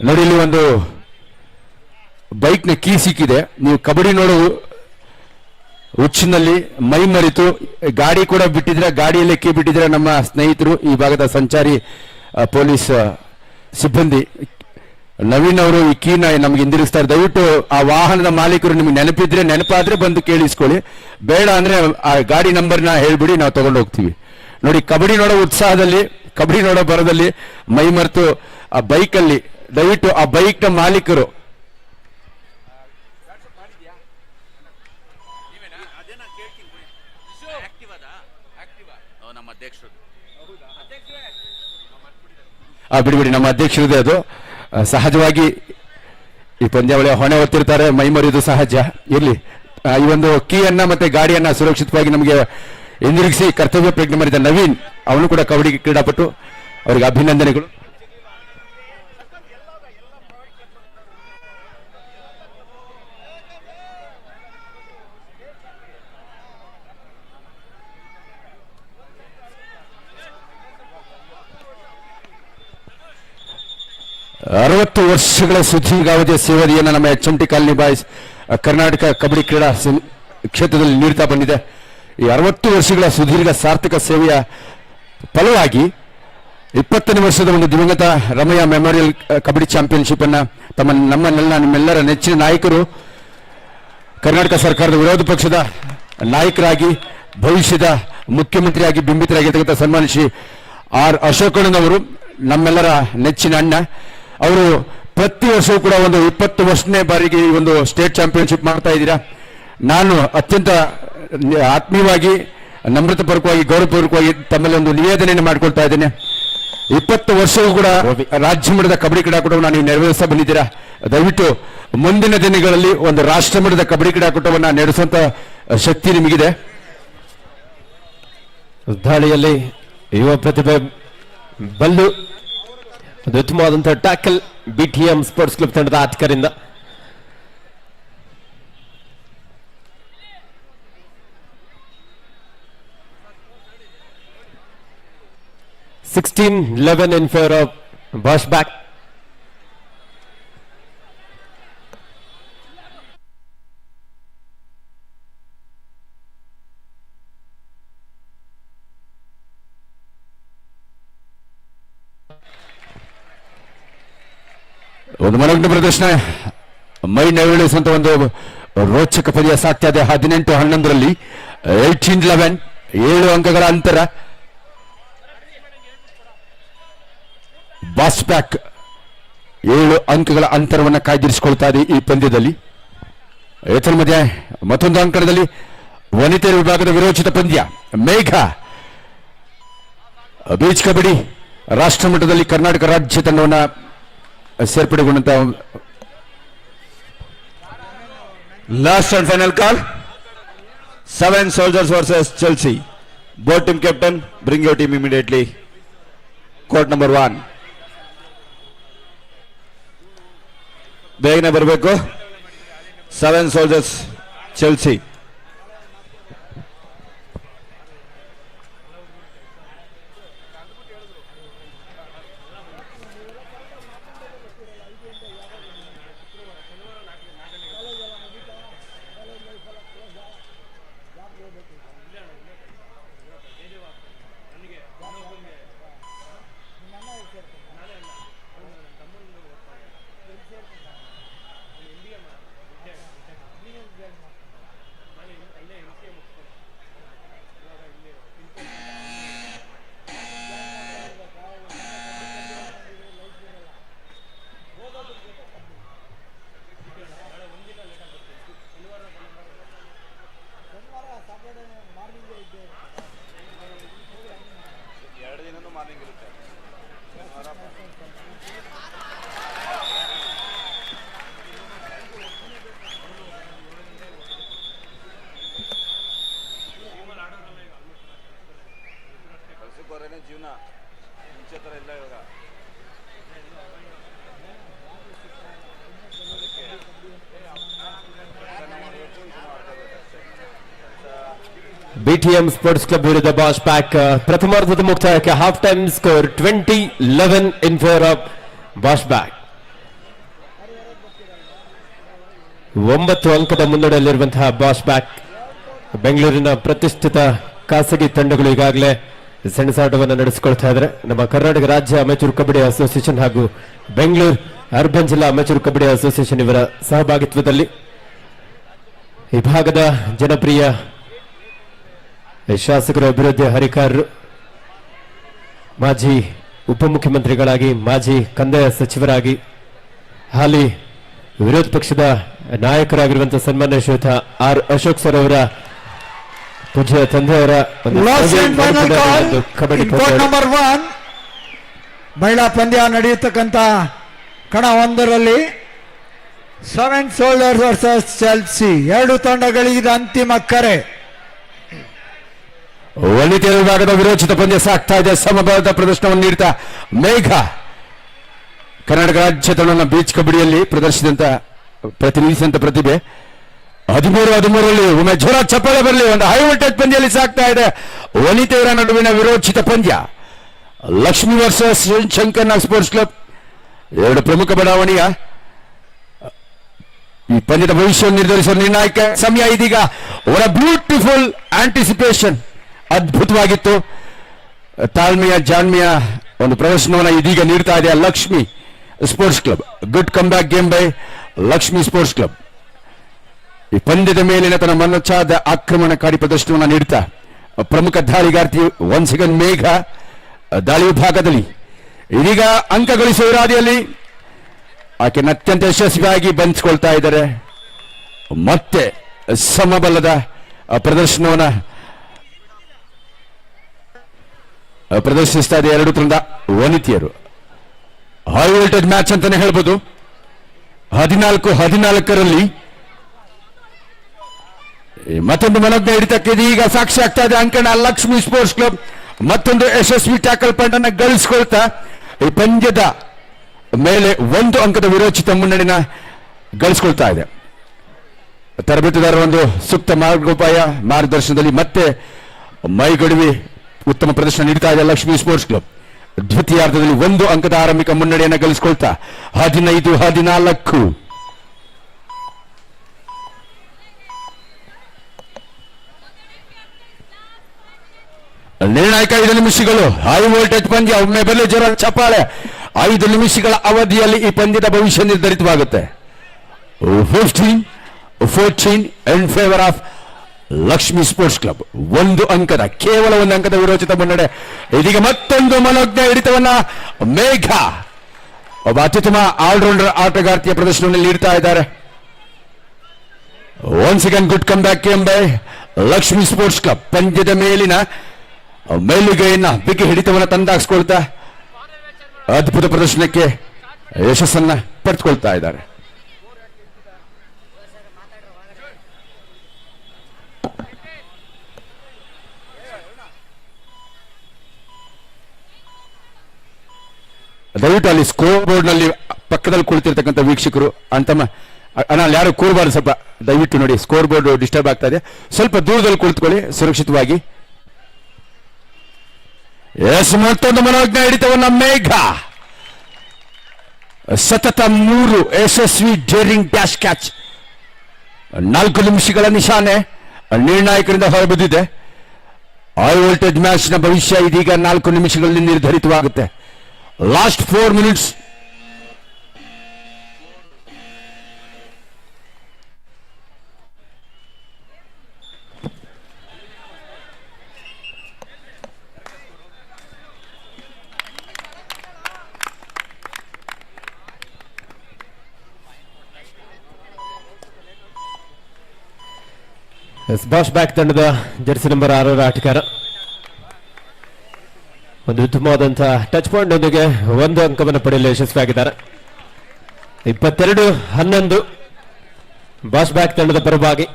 ನೋಡಿ, ಇಲ್ಲಿ ಒಂದು ಬೈಕ್ನ ಕೀ ಸಿಕ್ಕಿದೆ. ನೀವು ಕಬಡ್ಡಿ ನೋಡೋ ಹುಚ್ಚಿನಲ್ಲಿ ಮೈ ಮರೆತು ಗಾಡಿ ಕೂಡ ಬಿಟ್ಟಿದ್ರೆ, ಗಾಡಿಯಲ್ಲೇ ಕೀ ಬಿಟ್ಟಿದ್ರೆ ನಮ್ಮ ಸ್ನೇಹಿತರು ಈ ಭಾಗದ ಸಂಚಾರಿ ಪೊಲೀಸ್ ಸಿಬ್ಬಂದಿ ನವೀನ್ ಅವರು ಈ ಕೀನ ನಮ್ಗೆ ಹಿಂದಿರುಗಿಸ್ತಾರೆ. ದಯವಿಟ್ಟು ಆ ವಾಹನದ ಮಾಲೀಕರು ನಿಮ್ಗೆ ನೆನಪಾದ್ರೆ ಬಂದು ಕೇಳಿಸ್ಕೊಳ್ಳಿ, ಬೇಡ ಅಂದ್ರೆ ಆ ಗಾಡಿ ನಂಬರ್ನ ಹೇಳ್ಬಿಡಿ, ನಾವು ತಗೊಂಡು ಹೋಗ್ತೀವಿ. ನೋಡಿ, ಕಬಡ್ಡಿ ನೋಡೋ ಉತ್ಸಾಹದಲ್ಲಿ, ಕಬಡ್ಡಿ ನೋಡೋ ಬರದಲ್ಲಿ ಮೈ ಮರೆತು ಆ ಬೈಕಲ್ಲಿ, ದಯವಿಟ್ಟು ಆ ಬೈಕ್ನ ಮಾಲೀಕರು ಬಿಡಿಬಿಡಿ, ನಮ್ಮ ಅಧ್ಯಕ್ಷರದೇ ಅದು. ಸಹಜವಾಗಿ ಈ ಪಂದ್ಯಾವಳಿಯ ಹೊಣೆ ಹೊತ್ತಿರ್ತಾರೆ, ಮೈ ಮರೆಯುವುದು ಸಹಜ. ಇರ್ಲಿ, ಈ ಒಂದು ಕೀಯನ್ನ ಮತ್ತೆ ಗಾಡಿಯನ್ನ ಸುರಕ್ಷಿತವಾಗಿ ನಮಗೆ ಹಿಂದಿರುಗಿಸಿ ಕರ್ತವ್ಯ ಪ್ರಜ್ಞೆ ಮಾಡಿದ ನವೀನ್, ಅವನು ಕೂಡ ಕಬಡ್ಡಿ ಕ್ರೀಡಾಪಟು, ಅವರಿಗೆ ಅಭಿನಂದನೆಗಳು. ಅರವತ್ತು ವರ್ಷಗಳ ಸುದೀರ್ಘಾವಧಿಯ ಸೇವೆಯನ್ನು ನಮ್ಮ HMT colony boys Karnataka kabaddi ಕ್ರೀಡಾ ಕ್ಷೇತ್ರದಲ್ಲಿ ನೀಡುತ್ತಾ ಬಂದಿದೆ. ಈ 60 ವರ್ಷಗಳ ಸುದೀರ್ಘ ಸಾರ್ಥಕ ಸೇವೆಯ ಫಲವಾಗಿ 20ನೇ ವರ್ಷದ ಒಂದು ದಿವಂಗತ ರಮಯ್ಯ ಮೆಮೋರಿಯಲ್ ಕಬಡ್ಡಿ ಚಾಂಪಿಯನ್ಶಿಪ್ ಅನ್ನ ನಿಮ್ಮೆಲ್ಲರ ನೆಚ್ಚಿನ ನಾಯಕರು, ಕರ್ನಾಟಕ ಸರ್ಕಾರದ ವಿರೋಧ ಪಕ್ಷದ ನಾಯಕರಾಗಿ, ಭವಿಷ್ಯದ ಮುಖ್ಯಮಂತ್ರಿಯಾಗಿ ಬಿಂಬಿತರಾಗಿರ್ತಕ್ಕಂಥ ಸನ್ಮಾನ್ಯ ಶ್ರೀ ಆರ್ ಅಶೋಕಣ್ಣನವರು, ನಮ್ಮೆಲ್ಲರ ನೆಚ್ಚಿನ ಅಣ್ಣ ಅವರು ಪ್ರತಿ ವರ್ಷವೂ ಕೂಡ ಒಂದು 20 ವರ್ಷನೇ ಬಾರಿಗೆ ಈ ಒಂದು ಸ್ಟೇಟ್ ಚಾಂಪಿಯನ್ಶಿಪ್ ಮಾಡ್ತಾ ಇದ್ದೀರಾ. ನಾನು ಅತ್ಯಂತ ಆತ್ಮೀಯವಾಗಿ, ನಮ್ರತಾಪೂರ್ವಕವಾಗಿ, ಗೌರವಪೂರ್ವಕವಾಗಿ ತಮ್ಮಲ್ಲಿ ಒಂದು ನಿವೇದನೆಯನ್ನು ಮಾಡ್ಕೊಳ್ತಾ ಇದ್ದೇನೆ. 20 ವರ್ಷವೂ ಕೂಡ ರಾಜ್ಯ ಮಟ್ಟದ ಕಬಡ್ಡಿ ಕ್ರೀಡಾಕೂಟವನ್ನು ನೀವು ನೆರವೇರಿಸ ಬಂದಿದ್ದೀರಾ. ದಯವಿಟ್ಟು ಮುಂದಿನ ದಿನಗಳಲ್ಲಿ ಒಂದು ರಾಷ್ಟ್ರ ಮಟ್ಟದ ಕಬಡ್ಡಿ ಕ್ರೀಡಾಕೂಟವನ್ನು ನಡೆಸುವಂತ ಶಕ್ತಿ ನಿಮಗಿದೆ. ದಾಳಿಯಲ್ಲಿ ಯುವ ಪ್ರತಿಭೆ ಬಲ್ಲು, ಒಂದು ಉತ್ತಮವಾದಂತಹ ಟ್ಯಾಕಲ್ BTM ಸ್ಪೋರ್ಟ್ಸ್ ಕ್ಲಬ್ ತಂಡದ ಆಟಗಾರರಿಂದ. (16-11) in favor of Boschbach. ಒಂದು ಮನೋಜ್ಞ ಪ್ರದರ್ಶನ, ಮೈ ನವಿಳಿಸುವಂತ ಒಂದು ರೋಚಕ ಪಂದ್ಯ ಸಾಗ್ತಾ ಇದೆ. 18-11 18-11 7 ಅಂಕಗಳ ಅಂತರ. ಬಾಸ್ಬ್ಯಾಕ್ 7 ಅಂಕಗಳ ಅಂತರವನ್ನು ಕಾಯ್ದಿರಿಸಿಕೊಳ್ತಾ ಇದೆ ಈ ಪಂದ್ಯದಲ್ಲಿ. ಮಧ್ಯೆ ಮತ್ತೊಂದು ಅಂಕಣದಲ್ಲಿ ವನಿತೆಯರ ವಿಭಾಗದ ವಿರೋಚಿತ ಪಂದ್ಯ ಮೇಘ ಬೀಚ್ ಕಬಡ್ಡಿ ರಾಷ್ಟ್ರ ಮಟ್ಟದಲ್ಲಿ ಕರ್ನಾಟಕ ರಾಜ್ಯ ತಂಡವನ್ನು ಸೇರ್ಪಡೆಗೊಂಡಂತ Last and final call. 7 Soldiers versus Chelsea. Both team captain, bring your team immediately. Court number 1. ಬೇಗನೆ ಬರಬೇಕು. 7 Soldiers Chelsea. ಜೀವನ ಮುಂಚೆ ತರ ಇಲ್ಲ ಇವಾಗ. BTM ಸ್ಪೋರ್ಟ್ಸ್ ಕ್ಲಬ್ ವಿರುದ್ಧ ಬಾಸ್ಬ್ಯಾಕ್ ಪ್ರಥಮಾರ್ಧದ ಮುಕ್ತಾಯಕ್ಕೆ half time score 20-11 in favour of ಬಾಸ್ಬ್ಯಾಕ್. 9 ಅಂಕದ ಮುನ್ನಡೆಯಲ್ಲಿರುವಂತಹ ಬಾಸ್ಬ್ಯಾಕ್. ಬೆಂಗಳೂರಿನ ಪ್ರತಿಷ್ಠಿತ ಖಾಸಗಿ ತಂಡಗಳು ಈಗಾಗಲೇ ಸೆಣಸಾಟವನ್ನು ನಡೆಸಿಕೊಳ್ತಾ ಇದ್ದಾರೆ. ನಮ್ಮ ಕರ್ನಾಟಕ ರಾಜ್ಯ ಅಮೆಚೂರ್ ಕಬಡ್ಡಿ ಅಸೋಸಿಯೇಷನ್ ಹಾಗೂ ಬೆಂಗಳೂರು ಅರ್ಬನ್ ಜಿಲ್ಲಾ ಅಮೆಚೂರ್ ಕಬಡ್ಡಿ ಅಸೋಸಿಯೇಷನ್ ಇವರ ಸಹಭಾಗಿತ್ವದಲ್ಲಿ ಈ ಭಾಗದ ಜನಪ್ರಿಯ ಶಾಸಕರು, ಅಭಿವೃದ್ಧಿ ಹರಿಕಾರರು, ಮಾಜಿ ಉಪಮುಖ್ಯಮಂತ್ರಿಗಳಾಗಿ, ಮಾಜಿ ಕಂದಾಯ ಸಚಿವರಾಗಿ, ಹಾಲಿ ವಿರೋಧ ಪಕ್ಷದ ನಾಯಕರಾಗಿರುವಂತಹ ಸನ್ಮಾನ್ಯ ಶ್ರೀಯುತ ಆರ್ ಅಶೋಕ್ ಸರ್ ಅವರ ಪೂಜ್ಯ ತಂದೆಯವರ ಕಬಡ್ಡಿ ನಂಬರ್ 1 ಮಹಿಳಾ ಪಂದ್ಯ ನಡೆಯತಕ್ಕಂತ ಕಣ 1ರಲ್ಲಿ 7 ಸೋಲ್ಜರ್ಸ್ ವರ್ಸಸ್ ಚೆಲ್ಸಿ. 2 ತಂಡಗಳಿಗೆ ಅಂತಿಮ ಕರೆ. ವನಿತೆಯರ ವಿಭಾಗದ ವಿರೋಚಿತ ಪಂದ್ಯ ಸಾಗ್ತಾ ಇದೆ. ಸಮಬಲದ ಪ್ರದರ್ಶನವನ್ನು ನೀಡ್ತಾ ಮೇಘ ಕರ್ನಾಟಕ ರಾಜ್ಯ ತಂಡವನ್ನು ಬೀಚ್ ಕಬಡ್ಡಿಯಲ್ಲಿ ಪ್ರತಿನಿಧಿಸಿದಂತ ಪ್ರತಿಭೆ. 13-13 ಒಮ್ಮೆ ಜೋರ ಚಪ್ಪಾಳೆ ಬರಲಿ. ಒಂದು ಹೈ ವೋಲ್ಟೇಜ್ ಪಂದ್ಯದಲ್ಲಿ ಸಾಗ್ತಾ ಇದೆ ವನಿತೆಯರ ನಡುವಿನ ವಿರೋಚಿತ ಪಂದ್ಯ. Lakshmi versus Shankar Nag sports club. 2 ಪ್ರಮುಖ ಬಡಾವಣೆಯ ಈ ಪಂದ್ಯದ ಭವಿಷ್ಯವನ್ನು ನಿರ್ಧರಿಸುವ ನಿರ್ಣಾಯಕ ಸಮಯ ಇದೀಗ. ಅವರ ಬ್ಯೂಟಿಫುಲ್ ಆಂಟಿಸಿಪೇಷನ್ ಅದ್ಭುತವಾಗಿತ್ತು. ತಾಳ್ಮೆಯ ಜಾಣ್ಮೆಯ ಒಂದು ಪ್ರದರ್ಶನವನ್ನು ಇದೀಗ ನೀಡ್ತಾ ಇದೆ Lakshmi sports club. Good come back game by Lakshmi sports club. ಈ ಪಂದ್ಯದ ಮೇಲಿನ ತನ್ನ ಮನಚಾದ ಆಕ್ರಮಣಕಾರಿ ಪ್ರದರ್ಶನವನ್ನು ನೀಡುತ್ತಾ ಪ್ರಮುಖ ದಾಳಿಗಾರ್ತಿ ಒನ್ಸ್ ಅಗೇನ್ ಮೇಘ ದಾಳಿ ವಿಭಾಗದಲ್ಲಿ ಇದೀಗ ಅಂಕ ಗಳಿಸುವ ಇರಾದಿಯಲ್ಲಿ ಆಕೆಯನ್ನು ಅತ್ಯಂತ ಯಶಸ್ವಿಯಾಗಿ ಬಂಧಿಸಿಕೊಳ್ತಾ ಇದ್ದಾರೆ. ಮತ್ತೆ ಸಮಬಲದ ಪ್ರದರ್ಶನವನ್ನು ಪ್ರದರ್ಶಿಸ್ತಾ ಇದೆ 2 ತಂಡ ವನಿತೆಯರು. ಹೈ ವೋಲ್ಟೇಜ್ ಮ್ಯಾಚ್ ಅಂತಾನೆ ಹೇಳ್ಬೋದು. 14-14 ಮತ್ತೊಂದು ಮನೋಜ್ಞ ಹಿಡಿತಕ್ಕೆ ಇದೀಗ ಸಾಕ್ಷಿ ಆಗ್ತಾ ಇದೆ ಅಂಕಣ ಲಕ್ಷ್ಮಿ ಸ್ಪೋರ್ಟ್ಸ್ ಕ್ಲಬ್ ಮತ್ತೊಂದು ಯಶಸ್ವಿ ಟ್ಯಾಕಲ್ ಪಾಯಿಂಟ್ ಅನ್ನು ಗಳಿಸಿಕೊಳ್ತಾ ಈ ಪಂದ್ಯದ ಮೇಲೆ 1 ಅಂಕದ ವಿರೋಚಿತ ಮುನ್ನಡೆನ ಗಳಿಸಿಕೊಳ್ತಾ ಇದೆ. ತರಬೇತುದಾರರ ಒಂದು ಸೂಕ್ತ ಮಾರ್ಗೋಪಾಯ ಮಾರ್ಗದರ್ಶನದಲ್ಲಿ ಮತ್ತೆ ಮೈಗಡುವಿ ಉತ್ತಮ ಪ್ರದರ್ಶನ ನೀಡ್ತಾ ಇದೆ ಲಕ್ಷ್ಮಿ ಸ್ಪೋರ್ಟ್ಸ್ ಕ್ಲಬ್. ದ್ವಿತೀಯಾರ್ಧದಲ್ಲಿ 1 ಅಂಕದ ಆರಂಭಿಕ ಮುನ್ನಡೆಯನ್ನು ಗಳಿಸಿಕೊಳ್ತಾ 15-14. ನಿರ್ಣಾಯಕ 5 ನಿಮಿಷಗಳು ಹೈ ವೋಲ್ಟೇಜ್ ಪಂದ್ಯ. ಒಮ್ಮೆ ಬರಲಿ ಜೋರ ಚಪ್ಪಾಳೆ. 5 ನಿಮಿಷಗಳ ಅವಧಿಯಲ್ಲಿ ಈ ಪಂದ್ಯದ ಭವಿಷ್ಯ ನಿರ್ಧರಿತವಾಗುತ್ತೆ. 15-14 ಇನ್ favour of Lakshmi sports club. 1 ಅಂಕದ ಕೇವಲ 1 ಅಂಕದ ವಿರೋಚಿತ ಮುನ್ನಡೆ. ಇದೀಗ ಮತ್ತೊಂದು ಮನೋಜ್ಞ ಹಿಡಿತವನ್ನ ಮೇಘ ಒಬ್ಬ ಅತ್ಯುತ್ತಮ ಆಲ್ರೌಂಡರ್ ಆಟಗಾರ್ತಿಯ ಪ್ರದರ್ಶನವನ್ನು ನೀಡ್ತಾ ಇದ್ದಾರೆ. Once again good come back by Lakshmi sports club. ಪಂದ್ಯದ ಮೇಲಿನ ಮೇಲುಗೈಯನ್ನ ಬಿಗಿ ಹಿಡಿತವನ್ನು ತಂದಾಕ್ಸ್ಕೊಳ್ತಾ ಅದ್ಭುತ ಪ್ರದರ್ಶನಕ್ಕೆ ಯಶಸ್ಸನ್ನ ಪಡೆದುಕೊಳ್ತಾ ಇದ್ದಾರೆ. ದಯವಿಟ್ಟು ಅಲ್ಲಿ ಸ್ಕೋರ್ ಬೋರ್ಡ್ ನಲ್ಲಿ ಪಕ್ಕದಲ್ಲಿ ಕುಳಿತಿರ್ತಕ್ಕಂಥ ವೀಕ್ಷಕರು ಅಂತಮ್ಮ ಅಲ್ಲಿ ಯಾರು ಕೂರಬಾರ್ದು, ಸ್ವಲ್ಪ ದಯವಿಟ್ಟು ನೋಡಿ ಸ್ಕೋರ್ ಬೋರ್ಡ್ ಡಿಸ್ಟರ್ಬ್ ಆಗ್ತಾ ಇದೆ, ಸ್ವಲ್ಪ ದೂರದಲ್ಲಿ ಕುಳಿತುಕೊಳ್ಳಿ ಸುರಕ್ಷಿತವಾಗಿ. ಎಸ್, ಮತ್ತೊಂದು ಮನೋಜ್ಞ ಹಿಡಿತವನ್ನ ಮೇಘ. ಸತತ 3 ಯಶಸ್ವಿ ಡೇರಿಂಗ್ ಡ್ಯಾಶ್ ಕ್ಯಾಚ್. 4 ನಿಮಿಷಗಳ ನಿಶಾನೆ ನಿರ್ಣಾಯಕರಿಂದ ಹೊರಬಿದ್ದಿದೆ. ಹೈ ವೋಲ್ಟೇಜ್ ಮ್ಯಾಚ್ ನ ಭವಿಷ್ಯ ಇದೀಗ 4 ನಿಮಿಷಗಳಲ್ಲಿ ನಿರ್ಧರಿತವಾಗುತ್ತೆ. Last 4 minutes. ಬಾಶ್ ಬ್ಯಾಕ್ ತಂಡದ ಜರ್ಸಿ ನಂಬರ್ 6 ಆಟಗಾರ ಒಂದು ಉತ್ತಮವಾದಂತಹ ಟಚ್ ಪಾಯಿಂಟ್ ಒಂದಿಗೆ 1 ಅಂಕವನ್ನು ಪಡೆಯಲು ಯಶಸ್ವಿಯಾಗಿದ್ದಾರೆ. 22-11 ಬಾಶ್ ಬ್ಯಾಕ್ ತಂಡದ ಪರವಾಗಿ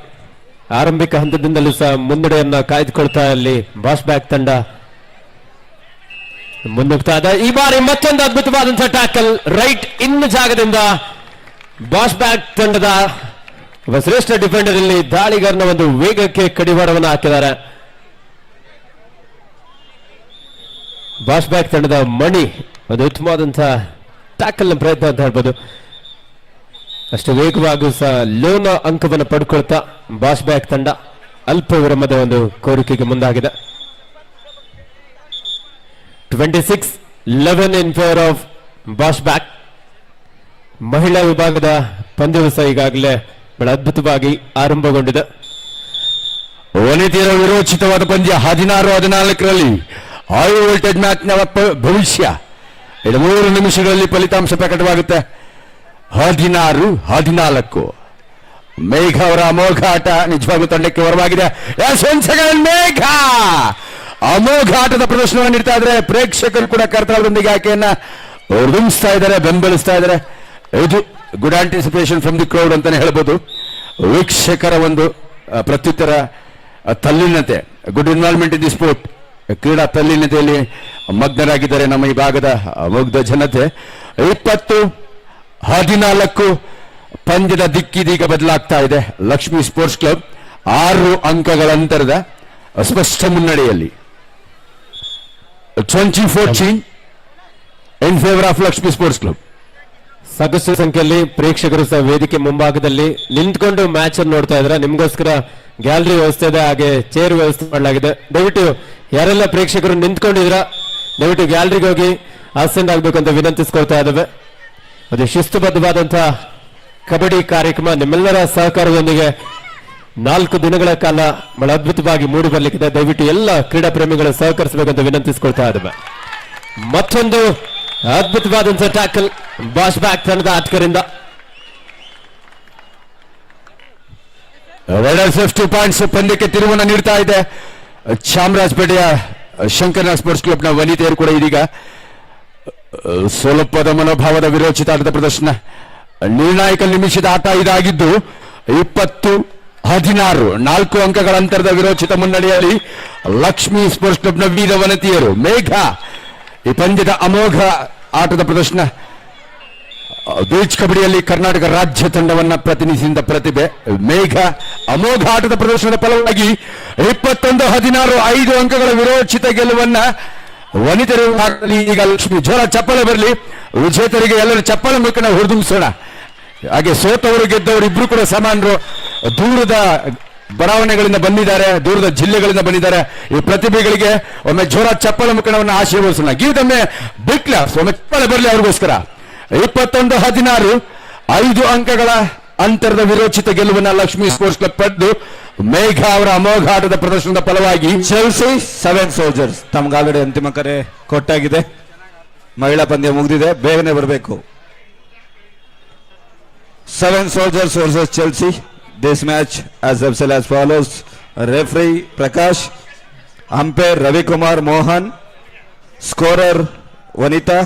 ಆರಂಭಿಕ ಹಂತದಿಂದಲೂ ಸಹ ಮುನ್ನಡೆಯನ್ನ ಕಾಯ್ದುಕೊಳ್ತಾ ಇಲ್ಲಿ ಬಾಶ್ ಬ್ಯಾಕ್ ತಂಡ ಮುನ್ನುಗ್ತಾ ಇದೆ. ಈ ಬಾರಿ ಮತ್ತೊಂದು ಅದ್ಭುತವಾದಂತಹ ಟ್ಯಾಕಲ್ ರೈಟ್ ಇನ್ ಜಾಗದಿಂದ ಬಾಶ್ ಬ್ಯಾಕ್ ತಂಡದ ಒಬ್ಬ ಶ್ರೇಷ್ಠ ಡಿಫೆಂಡರ್ ಇಲ್ಲಿ ದಾಳಿಗಾರನ ಒಂದು ವೇಗಕ್ಕೆ ಕಡಿವಾಣವನ್ನು ಹಾಕಿದ್ದಾರೆ. ಬಾಶ್ ಬ್ಯಾಕ್ ತಂಡದ ಮಣಿ ಒಂದು ಉತ್ತಮವಾದಂತಹ ಟ್ಯಾಕಲ್ ಪ್ರಯತ್ನ ಅಂತ ಹೇಳ್ಬೋದು. ಅಷ್ಟು ವೇಗವಾಗಿ ಸಹ ಲೋನ ಅಂಕವನ್ನು ಪಡ್ಕೊಳ್ತಾ ಬಾಶ್ ಬ್ಯಾಕ್ ತಂಡ ಅಲ್ಪ ವಿರಾಮದ ಒಂದು ಕೋರಿಕೆಗೆ ಮುಂದಾಗಿದೆ. 26-11 in favour of bash back. ಮಹಿಳಾ ವಿಭಾಗದ ಪಂದ್ಯವು ಸಹ ಈಗಾಗಲೇ ಬಹಳ ಅದ್ಭುತವಾಗಿ ಆರಂಭಗೊಂಡಿದೆ. ವನಿತೆಯರ ವಿರೋಚಿತವಾದ ಪಂದ್ಯ 16-14ರಲ್ಲಿ ಹೈ ವೋಲ್ಟೇಜ್ ಮ್ಯಾಚ್ ನ ಭವಿಷ್ಯ 3 ನಿಮಿಷಗಳಲ್ಲಿ ಫಲಿತಾಂಶ ಪ್ರಕಟವಾಗುತ್ತೆ. 16-14 ಮೇಘ ಅವರ ಅಮೋಘ ಆಟ ನಿಜವಾಗ್ಲೂ ತಂಡಕ್ಕೆ ವರವಾಗಿದೆ. ಮೇಘ ಅಮೋಘ ಆಟದ ಪ್ರದರ್ಶನವನ್ನು ನೀಡ್ತಾ ಇದ್ದಾರೆ. ಪ್ರೇಕ್ಷಕರು ಕೂಡ ಕರ್ತವ್ಯದೊಂದಿಗೆ ಆಕೆಯನ್ನ ಉರ್ದುಂಬಿಸ್ತಾ ಇದ್ದಾರೆ, ಬೆಂಬಲಿಸ್ತಾ ಇದ್ದಾರೆ. ಇದು good anticipation from the crowd ಅಂತಾನೆ ಹೇಳ್ಬೋದು. ವೀಕ್ಷಕರ ಒಂದು ಪ್ರತ್ಯುತ್ತರ ತಲ್ಲೀನತೆ, good involvement in the sport, ಕ್ರೀಡಾ ತಲ್ಲೀನತೆಯಲ್ಲಿ ಮಗ್ನರಾಗಿದ್ದಾರೆ ನಮ್ಮ ಈ ಭಾಗದ ಮುಗ್ಧ ಜನತೆ. 20-14 ಪಂದ್ಯದ ದಿಕ್ಕಿದೀಗ ಬದಲಾಗ್ತಾ ಇದೆ. ಲಕ್ಷ್ಮಿ ಸ್ಪೋರ್ಟ್ಸ್ ಕ್ಲಬ್ 6 ಅಂಕಗಳ ಅಂತರದ ಸ್ಪಷ್ಟ ಮುನ್ನಡೆಯಲ್ಲಿ. 20-14 ಇನ್ favour of Lakshmi sports club. ಸಾಕಷ್ಟು ಸಂಖ್ಯೆಯಲ್ಲಿ ಪ್ರೇಕ್ಷಕರು ಸಹ ವೇದಿಕೆ ಮುಂಭಾಗದಲ್ಲಿ ನಿಂತ್ಕೊಂಡು ಮ್ಯಾಚ್ ಅನ್ನು ನೋಡ್ತಾ ಇದ್ದಾರೆ. ನಿಮ್ಗೋಸ್ಕರ ಗ್ಯಾಲರಿ ವ್ಯವಸ್ಥೆ ಇದೆ, ಹಾಗೆ ಚೇರ್ ವ್ಯವಸ್ಥೆ ಮಾಡಲಾಗಿದೆ. ದಯವಿಟ್ಟು ಯಾರೆಲ್ಲ ಪ್ರೇಕ್ಷಕರು ನಿಂತ್ಕೊಂಡಿದ್ರ ದಯವಿಟ್ಟು ಗ್ಯಾಲರಿಗೆ ಹೋಗಿ ಆಸೆಂಡ್ ಆಗ್ಬೇಕಂತ ವಿನಂತಿಸ್ಕೊಳ್ತಾ ಇದ್ದೇವೆ. ಅದು ಶಿಸ್ತುಬದ್ಧವಾದಂತಹ ಕಬಡ್ಡಿ ಕಾರ್ಯಕ್ರಮ ನಿಮ್ಮೆಲ್ಲರ ಸಹಕಾರದೊಂದಿಗೆ 4 ದಿನಗಳ ಕಾಲ ಬಹಳ ಅದ್ಭುತವಾಗಿ ಮೂಡಿ ಬರ್ಲಿಕ್ಕಿದೆ. ದಯವಿಟ್ಟು ಎಲ್ಲ ಕ್ರೀಡಾ ಪ್ರೇಮಿಗಳು ಸಹಕರಿಸಬೇಕಂತ ವಿನಂತಿಸ್ಕೊಳ್ತಾ ಇದ್ದೇವೆ. ಮತ್ತೊಂದು ಅದ್ಭುತವಾದಂತಹ ಟ್ಯಾಕಲ್ ಬಾಶ್ ಬ್ಯಾಕ್ ತಂಡದ ಆಟಗಾರರಿಂದ. 2 ಪಾಯಿಂಟ್ಸ್ ಪಂದ್ಯಕ್ಕೆ ತಿರುವನ್ನು ನೀಡ್ತಾ ಇದೆ. ಚಾಮರಾಜಪೇಟೆಯ ಶಂಕರನಾಗ್ ಸ್ಪೋರ್ಟ್ಸ್ ಕ್ಲಬ್ನ ವನಿತೆಯರು ಕೂಡ ಇದೀಗ ಸ್ವಲ್ಪದ ಮನೋಭಾವದ ವಿರೋಚಿತ ಆಟದ ಪ್ರದರ್ಶನ. ನಿರ್ಣಾಯಕ ನಿಮಿಷದ ಆಟ ಇದಾಗಿದ್ದು 16 4 ಅಂಕಗಳ ಅಂತರದ ವಿರೋಚಿತ ಮುನ್ನಡೆಯಲ್ಲಿ ಲಕ್ಷ್ಮೀ ಸ್ಪೋರ್ಟ್ಸ್ ಕ್ಲಬ್ನ ವೀರವನತಿಯರು ಮೇಘ ಈ ಪಂದ್ಯದ ಅಮೋಘ ಆಟದ ಪ್ರದರ್ಶನ. ಬೀಚ್ ಕಬಡ್ಡಿಯಲ್ಲಿ ಕರ್ನಾಟಕ ರಾಜ್ಯ ತಂಡವನ್ನ ಪ್ರತಿನಿಧಿಸಿದ ಪ್ರತಿಭೆ ಮೇಘ ಅಮೋಘ ಆಟದ ಪ್ರದರ್ಶನದ ಫಲವಾಗಿ 21-16 5 ಅಂಕಗಳ ವಿರೋಚಿತ ಗೆಲುವನ್ನ ವನಿತರು ಆಟದಲ್ಲಿ. ಈಗ ಲಕ್ಷ್ಮಿ ಜೋರ ಚಪ್ಪಳೆ ಬರಲಿ, ವಿಜೇತರಿಗೆ ಎಲ್ಲರೂ ಚಪ್ಪಳೆ ಮುಖನ ಹುರಿದುಂಬಿಸೋಣ. ಹಾಗೆ ಸೋತವರು ಗೆದ್ದವರು ಇಬ್ರು ಕೂಡ ಸಮಾನರು. ದೂರದ ಬಡಾವಣೆಗಳಿಂದ ಬಂದಿದ್ದಾರೆ, ದೂರದ ಜಿಲ್ಲೆಗಳಿಂದ ಬಂದಿದ್ದಾರೆ. ಈ ಪ್ರತಿಭೆಗಳಿಗೆ ಒಮ್ಮೆ ಜೋರ ಚಪ್ಪಳೆ ಮುಖಣವನ್ನು ಆಶೀರ್ವದಿಸೋಣ. Give them a big claps. ಒಮ್ಮೆ ಚಪ್ಪಳೆ ಬರಲಿ ಅವ್ರಿಗೋಸ್ಕರ. 21-16 5 ಅಂಕಗಳ ಅಂತರದ ವಿರೋಚಿತ ಗೆಲುವನ್ನ ಲಕ್ಷ್ಮೀ ಸ್ಪೋರ್ಟ್ಸ್ ಕ್ಲಬ್ ಪಡೆದು ಮೇಘ ಅವರ ಅಮೋಘ ಆಟದ ಪ್ರದರ್ಶನದ ಫಲವಾಗಿ ಚೆಲ್ಸಿ 7 ಸೋಲ್ಜರ್ಸ್. ತಮ್ಗೆ ಆಲ್ರೆಡಿ ಅಂತಿಮ ಕರೆ ಕೊಟ್ಟಾಗಿದೆ. ಮಹಿಳಾ ಪಂದ್ಯ ಮುಗಿದಿದೆ, ಬೇಗನೆ ಬರಬೇಕು. 7 soldiers versus Chelsea. This match as FCL as follows. Referee Prakash, umpire Ravi Kumar Mohan, scorer Vanita,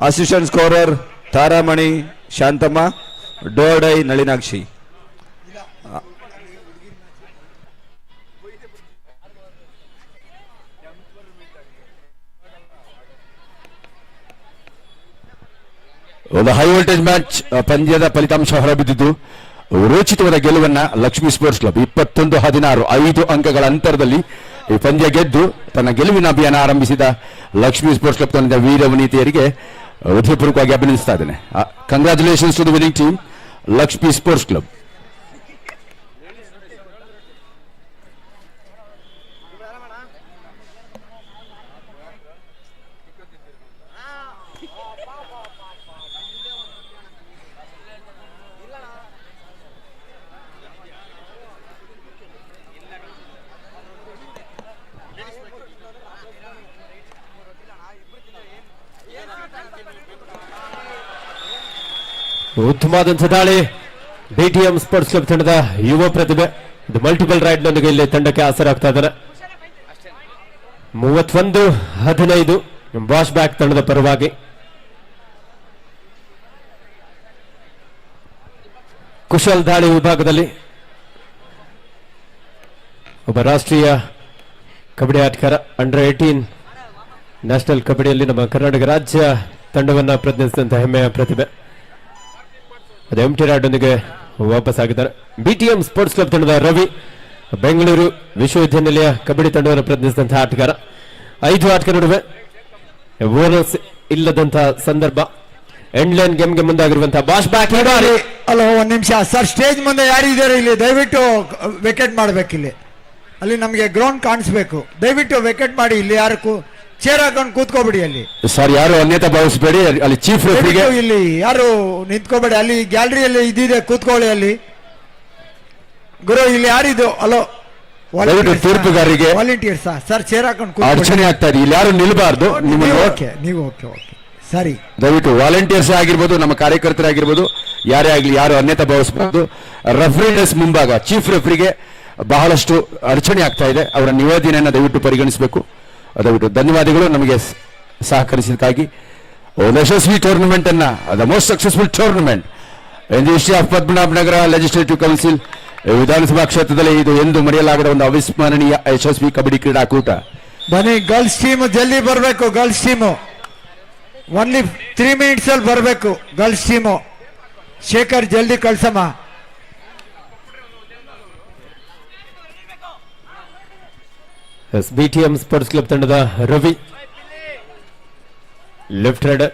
assistant scorer Taramani Shantama, Dodai Nalinakshi. ಒಂದು ಹೈ ವೋಲ್ಟೇಜ್ ಮ್ಯಾಚ್ ಪಂದ್ಯದ ಫಲಿತಾಂಶ ಹೊರಬಿದ್ದಿದ್ದು ರೋಚಿತವಾದ ಗೆಲುವನ್ನ ಲಕ್ಷ್ಮೀ ಸ್ಪೋರ್ಟ್ಸ್ ಕ್ಲಬ್ 21-16 5 ಅಂಕಗಳ ಅಂತರದಲ್ಲಿ ಈ ಪಂದ್ಯ ಗೆದ್ದು ತನ್ನ ಗೆಲುವಿನ ಅಭಿಯಾನ ಆರಂಭಿಸಿದ ಲಕ್ಷ್ಮೀ ಸ್ಪೋರ್ಟ್ಸ್ ಕ್ಲಬ್ ತಂಡದ ವೀರವನಿತೆಯರಿಗೆ ಹೃದಯಪೂರ್ವಕವಾಗಿ ಅಭಿನಂದಿಸ್ತಾ ಇದ್ದೇನೆ. Congratulations to the winning team Lakshmi sports club. ಉತ್ತಮವಾದಂತಹ ದಾಳಿ ಬಿಟಿಎಂ ಸ್ಪೋರ್ಟ್ಸ್ ಕ್ಲಬ್ ತಂಡದ ಯುವ ಪ್ರತಿಭೆ. ಇದು ಮಲ್ಟಿಪಲ್ ರೈಡ್ ನೊಂದಿಗೆ ಇಲ್ಲಿ ತಂಡಕ್ಕೆ ಆಸರಾಗ್ತಾ ಇದ್ದಾರೆ. 31-15 ಬಾಶ್ ಬ್ಯಾಕ್ ತಂಡದ ಪರವಾಗಿ. ಕುಶಲ್ ದಾಳಿ ವಿಭಾಗದಲ್ಲಿ ಒಬ್ಬ ರಾಷ್ಟ್ರೀಯ ಕಬಡ್ಡಿ ಆಟಗಾರ, ಅಂಡರ್ 18 ನ್ಯಾಷನಲ್ ಕಬಡ್ಡಿಯಲ್ಲಿ ನಮ್ಮ ಕರ್ನಾಟಕ ರಾಜ್ಯ ತಂಡವನ್ನು ಪ್ರತಿನಿಧಿಸಿದಂತಹ ಹೆಮ್ಮೆಯ ಪ್ರತಿಭೆ. ಅದು ಎಂಟಿ ರಾಡ್ನೊಂದಿಗೆ ವಾಪಸ್ ಆಗಿದ್ದಾರೆ. ಬಿಟಿಎಂ ಸ್ಪೋರ್ಟ್ಸ್ ಕ್ಲಬ್ ತಂಡದ ರವಿ, ಬೆಂಗಳೂರು ವಿಶ್ವವಿದ್ಯಾನಿಲಯ ಕಬಡ್ಡಿ ತಂಡವನ್ನು ಪ್ರತಿನಿಧಿಸಿದಂತಹ ಆಟಗಾರ. 5 ಆಟಗಾರ ನಡುವೆ ಬೋನಸ್ ಇಲ್ಲದಂತಹ ಸಂದರ್ಭ. ಎಂಡ್ ಲೈನ್ ಗೇಮ್ಗೆ ಮುಂದಾಗಿರುವಂತಹ ಬಾಶ್ ಬ್ಯಾಕ್. ಅಲೋ, ಒಂದ್ ನಿಮಿಷ ಸರ್. ಸ್ಟೇಜ್ ಮುಂದೆ ಯಾರಿದ್ದಾರೆ ಇಲ್ಲಿ ದಯವಿಟ್ಟು ವೆಕೆಟ್ ಮಾಡ್ಬೇಕು. ಇಲ್ಲಿ ಅಲ್ಲಿ ನಮಗೆ ಗ್ರೌಂಡ್ ಕಾಣಿಸ್ಬೇಕು. ದಯವಿಟ್ಟು ವೆಕೆಟ್ ಮಾಡಿ. ಇಲ್ಲಿ ಯಾರು ಚೇರ್ ಹಾಕೊಂಡು ಕೂತ್ಕೋಬೇಡಿ. ಅಲ್ಲಿ ಸರ್ ಯಾರು ಅನ್ಯತಾ ಭಾವಿಸಬೇಡಿ. ಅಲ್ಲಿ ಚೀಫ್ ರೆಫರಿಗೆ ಇಲ್ಲಿ ಯಾರು ನಿಂತ್ಕೋಬೇಡಿ. ಅಲ್ಲಿ ಗ್ಯಾಲರಿಯಲ್ಲಿ ಇದಿದೆ, ಕೂತ್ಕೊಳ್ಳಿ ಅಲ್ಲಿ. ಗುರು ಇಲ್ಲಿ ಯಾರಿದು? ಅಲೋ, ತೀರ್ಪುಗಾರರಿಗೆ ವಾಲಂಟಿಯರ್ಸ್ ಸರ್, ಚೇರ್ ಹಾಕೊಂಡು ಅಡಚಣೆ ಆಗ್ತಾ ಇದೆ. ಇಲ್ಲಿ ಯಾರು ನಿಲ್ಬಾರ್ದು. ಓಕೆ, ನೀವು ಓಕೆ ಸರಿ. ದಯವಿಟ್ಟು ವಾಲಂಟಿಯರ್ಸ್ ಆಗಿರ್ಬೋದು, ನಮ್ಮ ಕಾರ್ಯಕರ್ತರಾಗಿರ್ಬೋದು, ಯಾರೇ ಆಗಲಿ ಯಾರು ಅನ್ಯತಾ ಭಾವಿಸಬಾರ್ದು. ರೆಫ್ರಿನೆಸ್ ಮುಂಭಾಗ ಚೀಫ್ ರೆಫ್ರಿಗೆ ಬಹಳಷ್ಟು ಅಡಚಣೆ ಆಗ್ತಾ ಇದೆ. ಅವರ ನಿವೇದನೆಯನ್ನು ದಯವಿಟ್ಟು ಪರಿಗಣಿಸಬೇಕು. ದಯವಿಟ್ಟು ಧನ್ಯವಾದಗಳು ನಮಗೆ ಸಹಕರಿಸಿದಕ್ಕಾಗಿ. ಒಂದು ಯಶಸ್ವಿ ಟೂರ್ನಮೆಂಟ್ ಅನ್ನ, the most successful tournament in the history of Padmanabhanagar legislative council ವಿಧಾನಸಭಾ ಕ್ಷೇತ್ರದಲ್ಲಿ ಇದು ಎಂದು ಮರೆಯಲಾಗದ ಒಂದು ಅವಿಸ್ಮರಣೀಯ ಯಶಸ್ವಿ ಕಬಡ್ಡಿ ಕ್ರೀಡಾಕೂಟ. ಬನ್ನಿ, ಗರ್ಲ್ಸ್ ಟೀಮ್ ಜಲ್ದಿ ಬರಬೇಕು. ಗರ್ಲ್ಸ್ ಟೀಮು ಓನ್ಲಿ 3 minutes ಅಲ್ಲಿ ಬರಬೇಕು. ಗರ್ಲ್ಸ್ ಟೀಮು ಶೇಖರ್ ಜಲ್ದಿ ಕಳ್ಸಮ್ಮ. ಬಿಟಿಎಂ ಸ್ಪೋರ್ಟ್ಸ್ ಕ್ಲಬ್ ತಂಡದ ರವಿ ಲೆಫ್ಟ್ ರೈಡರ್.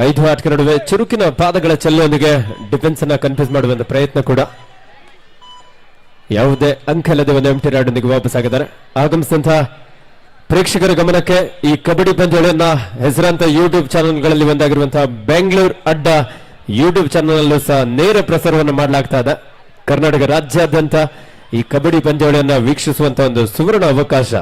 5 ಆಟಗಾರ ನಡುವೆ ಚುರುಕಿನ ಪಾದಗಳ ಚಲನೆಯೊಂದಿಗೆ ಡಿಫೆನ್ಸ್ ಅನ್ನ ಕನ್ಫ್ಯೂಸ್ ಮಾಡುವಂತ ಪ್ರಯತ್ನ ಕೂಡ. ಯಾವುದೇ ಅಂಕ ಇಲ್ಲದೆ ಒಂದು ಎಂಟಿ ರಾಡ್ನೊಂದಿಗೆ ವಾಪಸ್ ಆಗಿದ್ದಾರೆ. ಆಗಮಿಸಿದಂತಹ ಪ್ರೇಕ್ಷಕರ ಗಮನಕ್ಕೆ ಈ ಕಬಡ್ಡಿ ಪಂದ್ಯಗಳನ್ನ ಹೆಸರಾಂತ ಯೂಟ್ಯೂಬ್ ಚಾನೆಲ್ಗಳಲ್ಲಿ ಒಂದಾಗಿರುವಂತಹ ಬೆಂಗಳೂರು ಅಡ್ಡ ಯೂಟ್ಯೂಬ್ ಚಾನೆಲ್ ಅಲ್ಲೂ ಸಹ ನೇರ ಪ್ರಸಾರವನ್ನು ಮಾಡಲಾಗ್ತಾ ಇದೆ. ಕರ್ನಾಟಕ ರಾಜ್ಯಾದ್ಯಂತ ಈ ಕಬಡ್ಡಿ ಪಂದ್ಯಗಳನ್ನ ವೀಕ್ಷಿಸುವಂತಹ ಒಂದು ಸುವರ್ಣ ಅವಕಾಶ.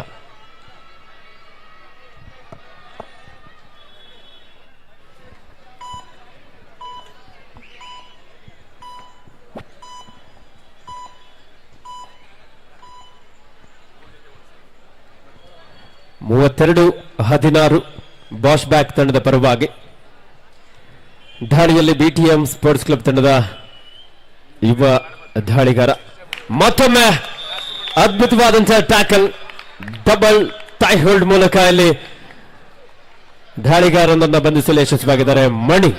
ಮೂವತ್ತೆರಡು 16 ಬಾಶ್ ಬ್ಯಾಕ್ ತಂಡದ ಪರವಾಗಿ. ದಾಳಿಯಲ್ಲಿ ಬಿಟಿಎಂ ಸ್ಪೋರ್ಟ್ಸ್ ಕ್ಲಬ್ ತಂಡದ ಯುವ ದಾಳಿಗಾರ. ಮತ್ತೊಮ್ಮೆ ಅದ್ಭುತವಾದಂತಹ ಟ್ಯಾಕಲ್, ಡಬಲ್ ಟೈ ಹೋಲ್ಡ್ ಮೂಲಕ ಇಲ್ಲಿ ದಾಳಿಗಾರನನ್ನ ಬಂಧಿಸಲು ಯಶಸ್ವಿಯಾಗಿದ್ದಾರೆ ಮಣಿ.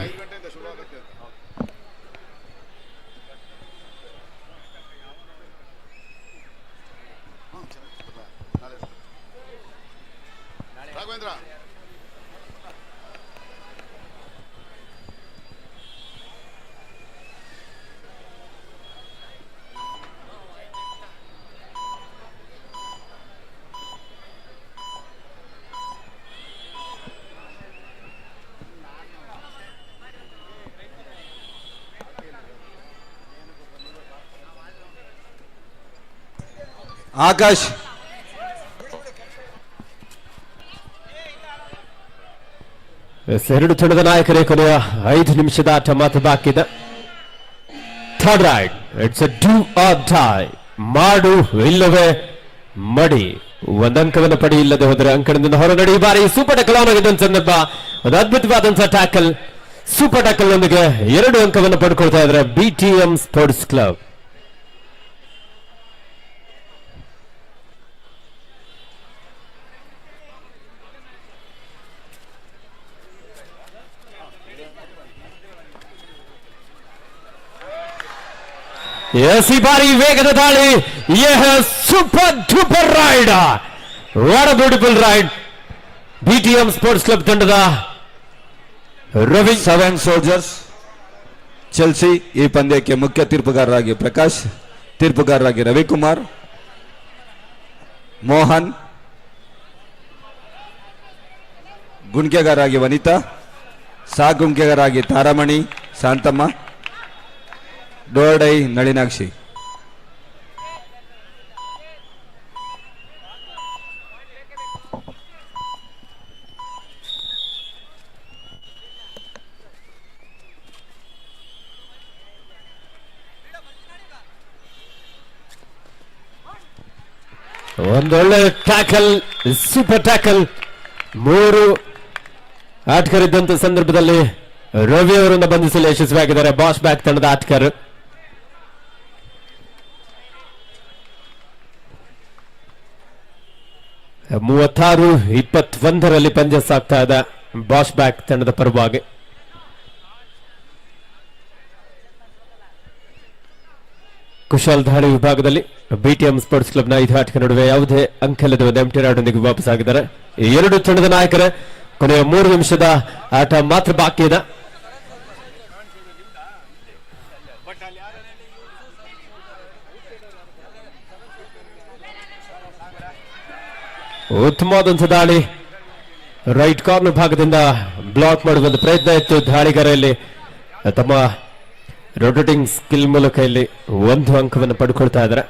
ಆಕಾಶ್ ಎರಡು ತಂಡದ ನಾಯಕರೇ ಕೊನೆಯ 5 ನಿಮಿಷದ ಆಟ ಮಾತ್ರ ಬಾಕಿ ಇದೆ. Third ride, it's a do or die, ಮಾಡು ಇಲ್ಲವೇ ಮಡಿ. ಒಂದಂಕವನ್ನು ಪಡಿ, ಇಲ್ಲದೆ ಹೋದರೆ ಅಂಕಣದಿಂದ ಹೊರಗಡೆ. ಈ ಬಾರಿ ಸೂಪರ್ ಟಕಲ್ ಆನ್ ಆಗಿದ್ದ ಸಂದರ್ಭ, ಒಂದು ಅದ್ಭುತವಾದಂತಹ ಟ್ಯಾಕಲ್, ಸೂಪರ್ ಟ್ಯಾಕಲ್ ನೊಂದಿಗೆ 2 ಅಂಕವನ್ನು ಪಡ್ಕೊಳ್ತಾ ಇದ್ದಾರೆ BTM ಸ್ಪೋರ್ಟ್ಸ್ ಕ್ಲಬ್. ಎಸ್, ಈ ಬಾರಿ ವೇಗದ ದಾಳಿ, super duper raid, what a beautiful raid. BTM sports club ತಂಡದ ರವಿ. 7 ಸೋಲ್ಜರ್ಸ್ ಚೆಲ್ಸಿ. ಈ ಪಂದ್ಯಕ್ಕೆ ಮುಖ್ಯ ತೀರ್ಪುಗಾರರಾಗಿ ಪ್ರಕಾಶ್, ತೀರ್ಪುಗಾರರಾಗಿ ರವಿಕುಮಾರ್, ಮೋಹನ್, ಗುಣಿಕೆಗಾರರಾಗಿ ವನಿತಾ, ಸಹ ಗುಣಿಕೆಗಾರರಾಗಿ ತಾರಾಮಣಿ, ಶಾಂತಮ್ಮ, ಡೋರ್ಡೈ, ನಳಿನಾಕ್ಷಿ. ಒಂದೊಳ್ಳೆ ಟ್ಯಾಕಲ್, ಸೂಪರ್ ಟ್ಯಾಕಲ್. 3 ಆಟಗಾರಿದ್ದಂತ ಸಂದರ್ಭದಲ್ಲಿ ರವಿ ಅವರನ್ನು ಬಂಧಿಸಲು ಯಶಸ್ವಿಯಾಗಿದ್ದಾರೆ ಬಾಸ್ ಬ್ಯಾಕ್ ತಂಡದ ಆಟಗಾರರು. 36-21 ಪಂದ್ಯ ಸಾಗ್ತಾ ಇದೆ ಬಾಸ್ ಬ್ಯಾಕ್ ತಂಡದ ಪರವಾಗಿ. ಕುಶಾಲ್ ದಾಳಿ ವಿಭಾಗದಲ್ಲಿ BTM ಸ್ಪೋರ್ಟ್ಸ್ ಕ್ಲಬ್ನ 5 ಆಟಗಾರರ ನಡುವೆ ಯಾವುದೇ ಅಂಕಲದ ಎಂಟಿ ರಾಡ್ನೊಂದಿಗೆ ವಾಪಸ್ ಆಗಿದ್ದಾರೆ. 2 ತಂಡದ ನಾಯಕರ ಕೊನೆಯ 3 ನಿಮಿಷದ ಆಟ ಮಾತ್ರ ಬಾಕಿ ಇದೆ. ಉತ್ತಮವಾದಂತಹ ದಾಳಿ, ರೈಟ್ ಕಾರ್ನರ್ ಭಾಗದಿಂದ ಬ್ಲಾಕ್ ಮಾಡುವ ಪ್ರಯತ್ನ ಇತ್ತು ದಾಳಿಗಾರಲ್ಲಿ. ತಮ್ಮ ರೊಟೇಟಿಂಗ್ ಸ್ಕಿಲ್ ಮೂಲಕ ಇಲ್ಲಿ 1 ಅಂಕವನ್ನು ಪಡ್ಕೊಳ್ತಾ ಇದ್ದಾರೆ.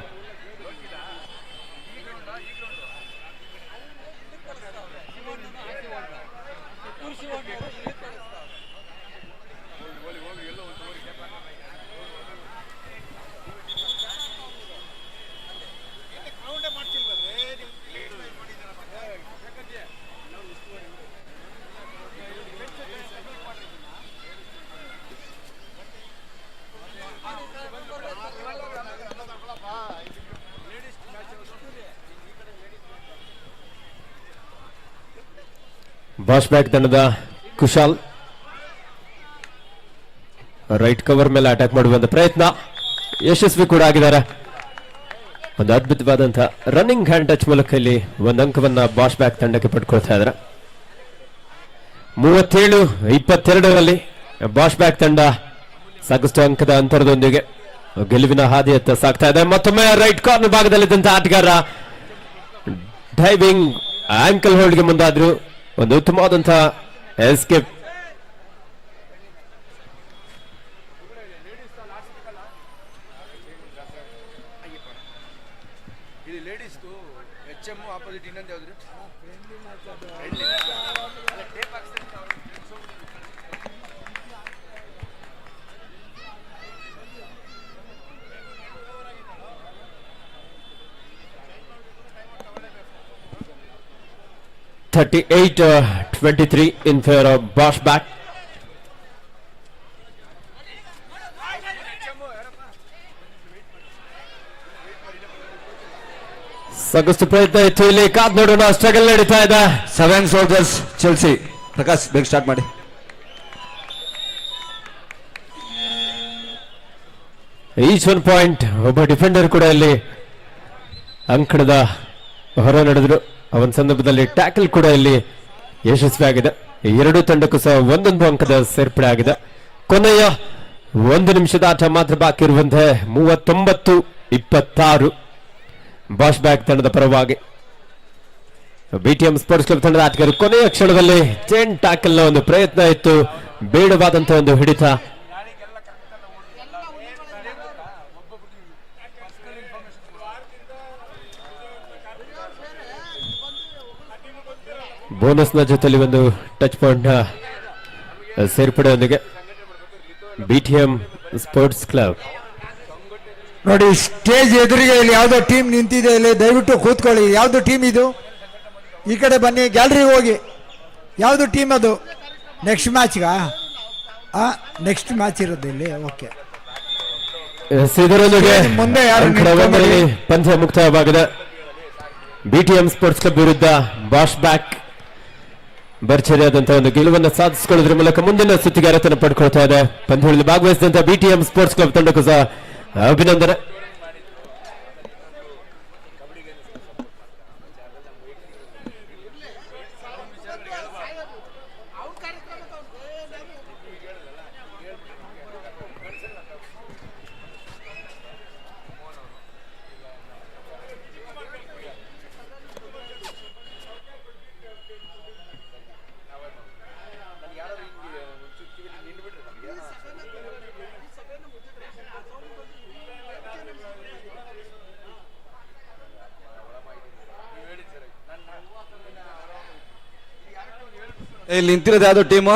ಬಾಸ್ ಬ್ಯಾಕ್ ತಂಡದ ಕುಶಾಲ್ ರೈಟ್ ಕವರ್ ಮೇಲೆ ಅಟ್ಯಾಕ್ ಮಾಡುವಂತ ಪ್ರಯತ್ನ ಯಶಸ್ವಿ ಕೂಡ ಆಗಿದ್ದಾರೆ. ಒಂದು ಅದ್ಭುತವಾದಂತಹ ರನ್ನಿಂಗ್ ಹ್ಯಾಂಡ್ ಟಚ್ ಮೂಲಕ ಇಲ್ಲಿ 1 ಅಂಕವನ್ನ ಬಾಸ್ ಬ್ಯಾಕ್ ತಂಡಕ್ಕೆ ಪಡ್ಕೊಳ್ತಾ ಇದ್ದಾರೆ. 37-22 ಬಾಸ್ ಬ್ಯಾಕ್ ತಂಡ ಸಾಕಷ್ಟು ಅಂಕದ ಅಂತರದೊಂದಿಗೆ ಗೆಲುವಿನ ಹಾದಿಯತ್ತ ಸಾಗ್ತಾ ಇದೆ. ಮತ್ತೊಮ್ಮೆ ರೈಟ್ ಕಾರ್ನರ್ ಭಾಗದಲ್ಲಿದ್ದಂತಹ ಆಟಗಾರ ಡೈವಿಂಗ್ ಆಂಕಲ್ ಹೋಲ್ಡ್ಗೆ ಮುಂದಾದ್ರು. ಒಂದು ಉತ್ತಮವಾದಂತಹ escape. (38-23) in favor of Bosch back. ಸಾಕಷ್ಟು ಪ್ರಯತ್ನ ಇತ್ತು ಇಲ್ಲಿ, ಕಾದ್ ನೋಡೋಣ. ಸ್ಟ್ರಗಲ್ ನಡೀತಾ ಇದೆ. 7 ಸೋಲ್ಜರ್ಸ್ ಚೆಲ್ಸಿ. ಪ್ರಕಾಶ್ ಬೇಗ ಸ್ಟಾರ್ಟ್ ಮಾಡಿ. Each 1 point. ಒಬ್ಬ ಡಿಫೆಂಡರ್ ಕೂಡ ಇಲ್ಲಿ ಅಂಕಣದ ಹೊರ ನಡೆದ್ರು. ಅವನ ಸಂದರ್ಭದಲ್ಲಿ ಟ್ಯಾಕಲ್ ಕೂಡ ಇಲ್ಲಿ ಯಶಸ್ವಿಯಾಗಿದೆ. ಎರಡೂ ತಂಡಕ್ಕೂ ಸಹ ಒಂದೊಂದು ಅಂಕದ ಸೇರ್ಪಡೆ ಆಗಿದೆ. ಕೊನೆಯ 1 ನಿಮಿಷದ ಆಟ ಮಾತ್ರ ಬಾಕಿ ಇರುವಂತೆ 39-26 ಬಾಷ್ ಬ್ಯಾಕ್ ತಂಡದ ಪರವಾಗಿ. ಬಿಟಿಎಂ ಸ್ಪೋರ್ಟ್ಸ್ ಕ್ಲಬ್ ತಂಡದ ಆಟಗಾರರು ಕೊನೆಯ ಕ್ಷಣದಲ್ಲಿ ಚೈನ್ ಟ್ಯಾಕಲ್ ನ ಒಂದು ಪ್ರಯತ್ನ ಇತ್ತು, ಬೇಡವಾದಂತಹ ಒಂದು ಹಿಡಿತ. ಬೋನಸ್ ನ ಜೊತೆಲಿ ಒಂದು ಟಚ್ ಪಾಯಿಂಟ್ ಸೇರ್ಪಡೆಯೊಂದಿಗೆ ಬಿಟಿಎಂ ಸ್ಪೋರ್ಟ್ಸ್ ಕ್ಲಬ್. ನೋಡಿ, ಸ್ಟೇಜ್ ಎದುರಿಗೆ ಇಲ್ಲಿ ಯಾವುದೋ ಟೀಮ್ ನಿಂತಿದೆ. ಇಲ್ಲಿ ದಯವಿಟ್ಟು ಕೂತ್ಕೊಳ್ಳಿ. ಯಾವ್ದು ಟೀಮ್ ಇದು? ಈ ಕಡೆ ಬನ್ನಿ, ಗ್ಯಾಲರಿಗೆ ಹೋಗಿ. ಯಾವ್ದು ಟೀಮ್ ಅದು? ನೆಕ್ಸ್ಟ್ ಮ್ಯಾಚ್ಗಾ? ನೆಕ್ಸ್ಟ್ ಮ್ಯಾಚ್ ಇರೋದು ಇಲ್ಲಿ. ಓಕೆ, ಇದರೊಂದಿಗೆ ಮುಂದೆ ಯಾರು ಅಂಕಣ ಒಂದರಲ್ಲಿ ಪಂದ್ಯ ಮುಕ್ತಾಯವಾಗಿದೆ. ಬಿಟಿಎಂ ಸ್ಪೋರ್ಟ್ಸ್ ಕ್ಲಬ್ ವಿರುದ್ಧ ಬಾಷ್ ಬ್ಯಾಕ್ ಭರ್ಜರಿಯಾದಂತಹ ಒಂದು ಗೆಲುವನ್ನು ಸಾಧಿಸಿಕೊಳ್ಳುವುದರ ಮೂಲಕ ಮುಂದಿನ ಸುತ್ತಿಗೆ ಅರ್ಹತೆಯನ್ನು ಪಡ್ಕೊಳ್ತಾ ಇದೆ. ಪಂದ್ಯಗಳಲ್ಲಿ ಭಾಗವಹಿಸಿದಂತಹ ಬಿಟಿಎಂ ಸ್ಪೋರ್ಟ್ಸ್ ಕ್ಲಬ್ ತಂಡಕ್ಕೂ ಸಹ ಅಭಿನಂದನೆ. ಇಲ್ಲಿ ನಿಂತಿರೋದು ಯಾವ್ದು ಟೀಮು?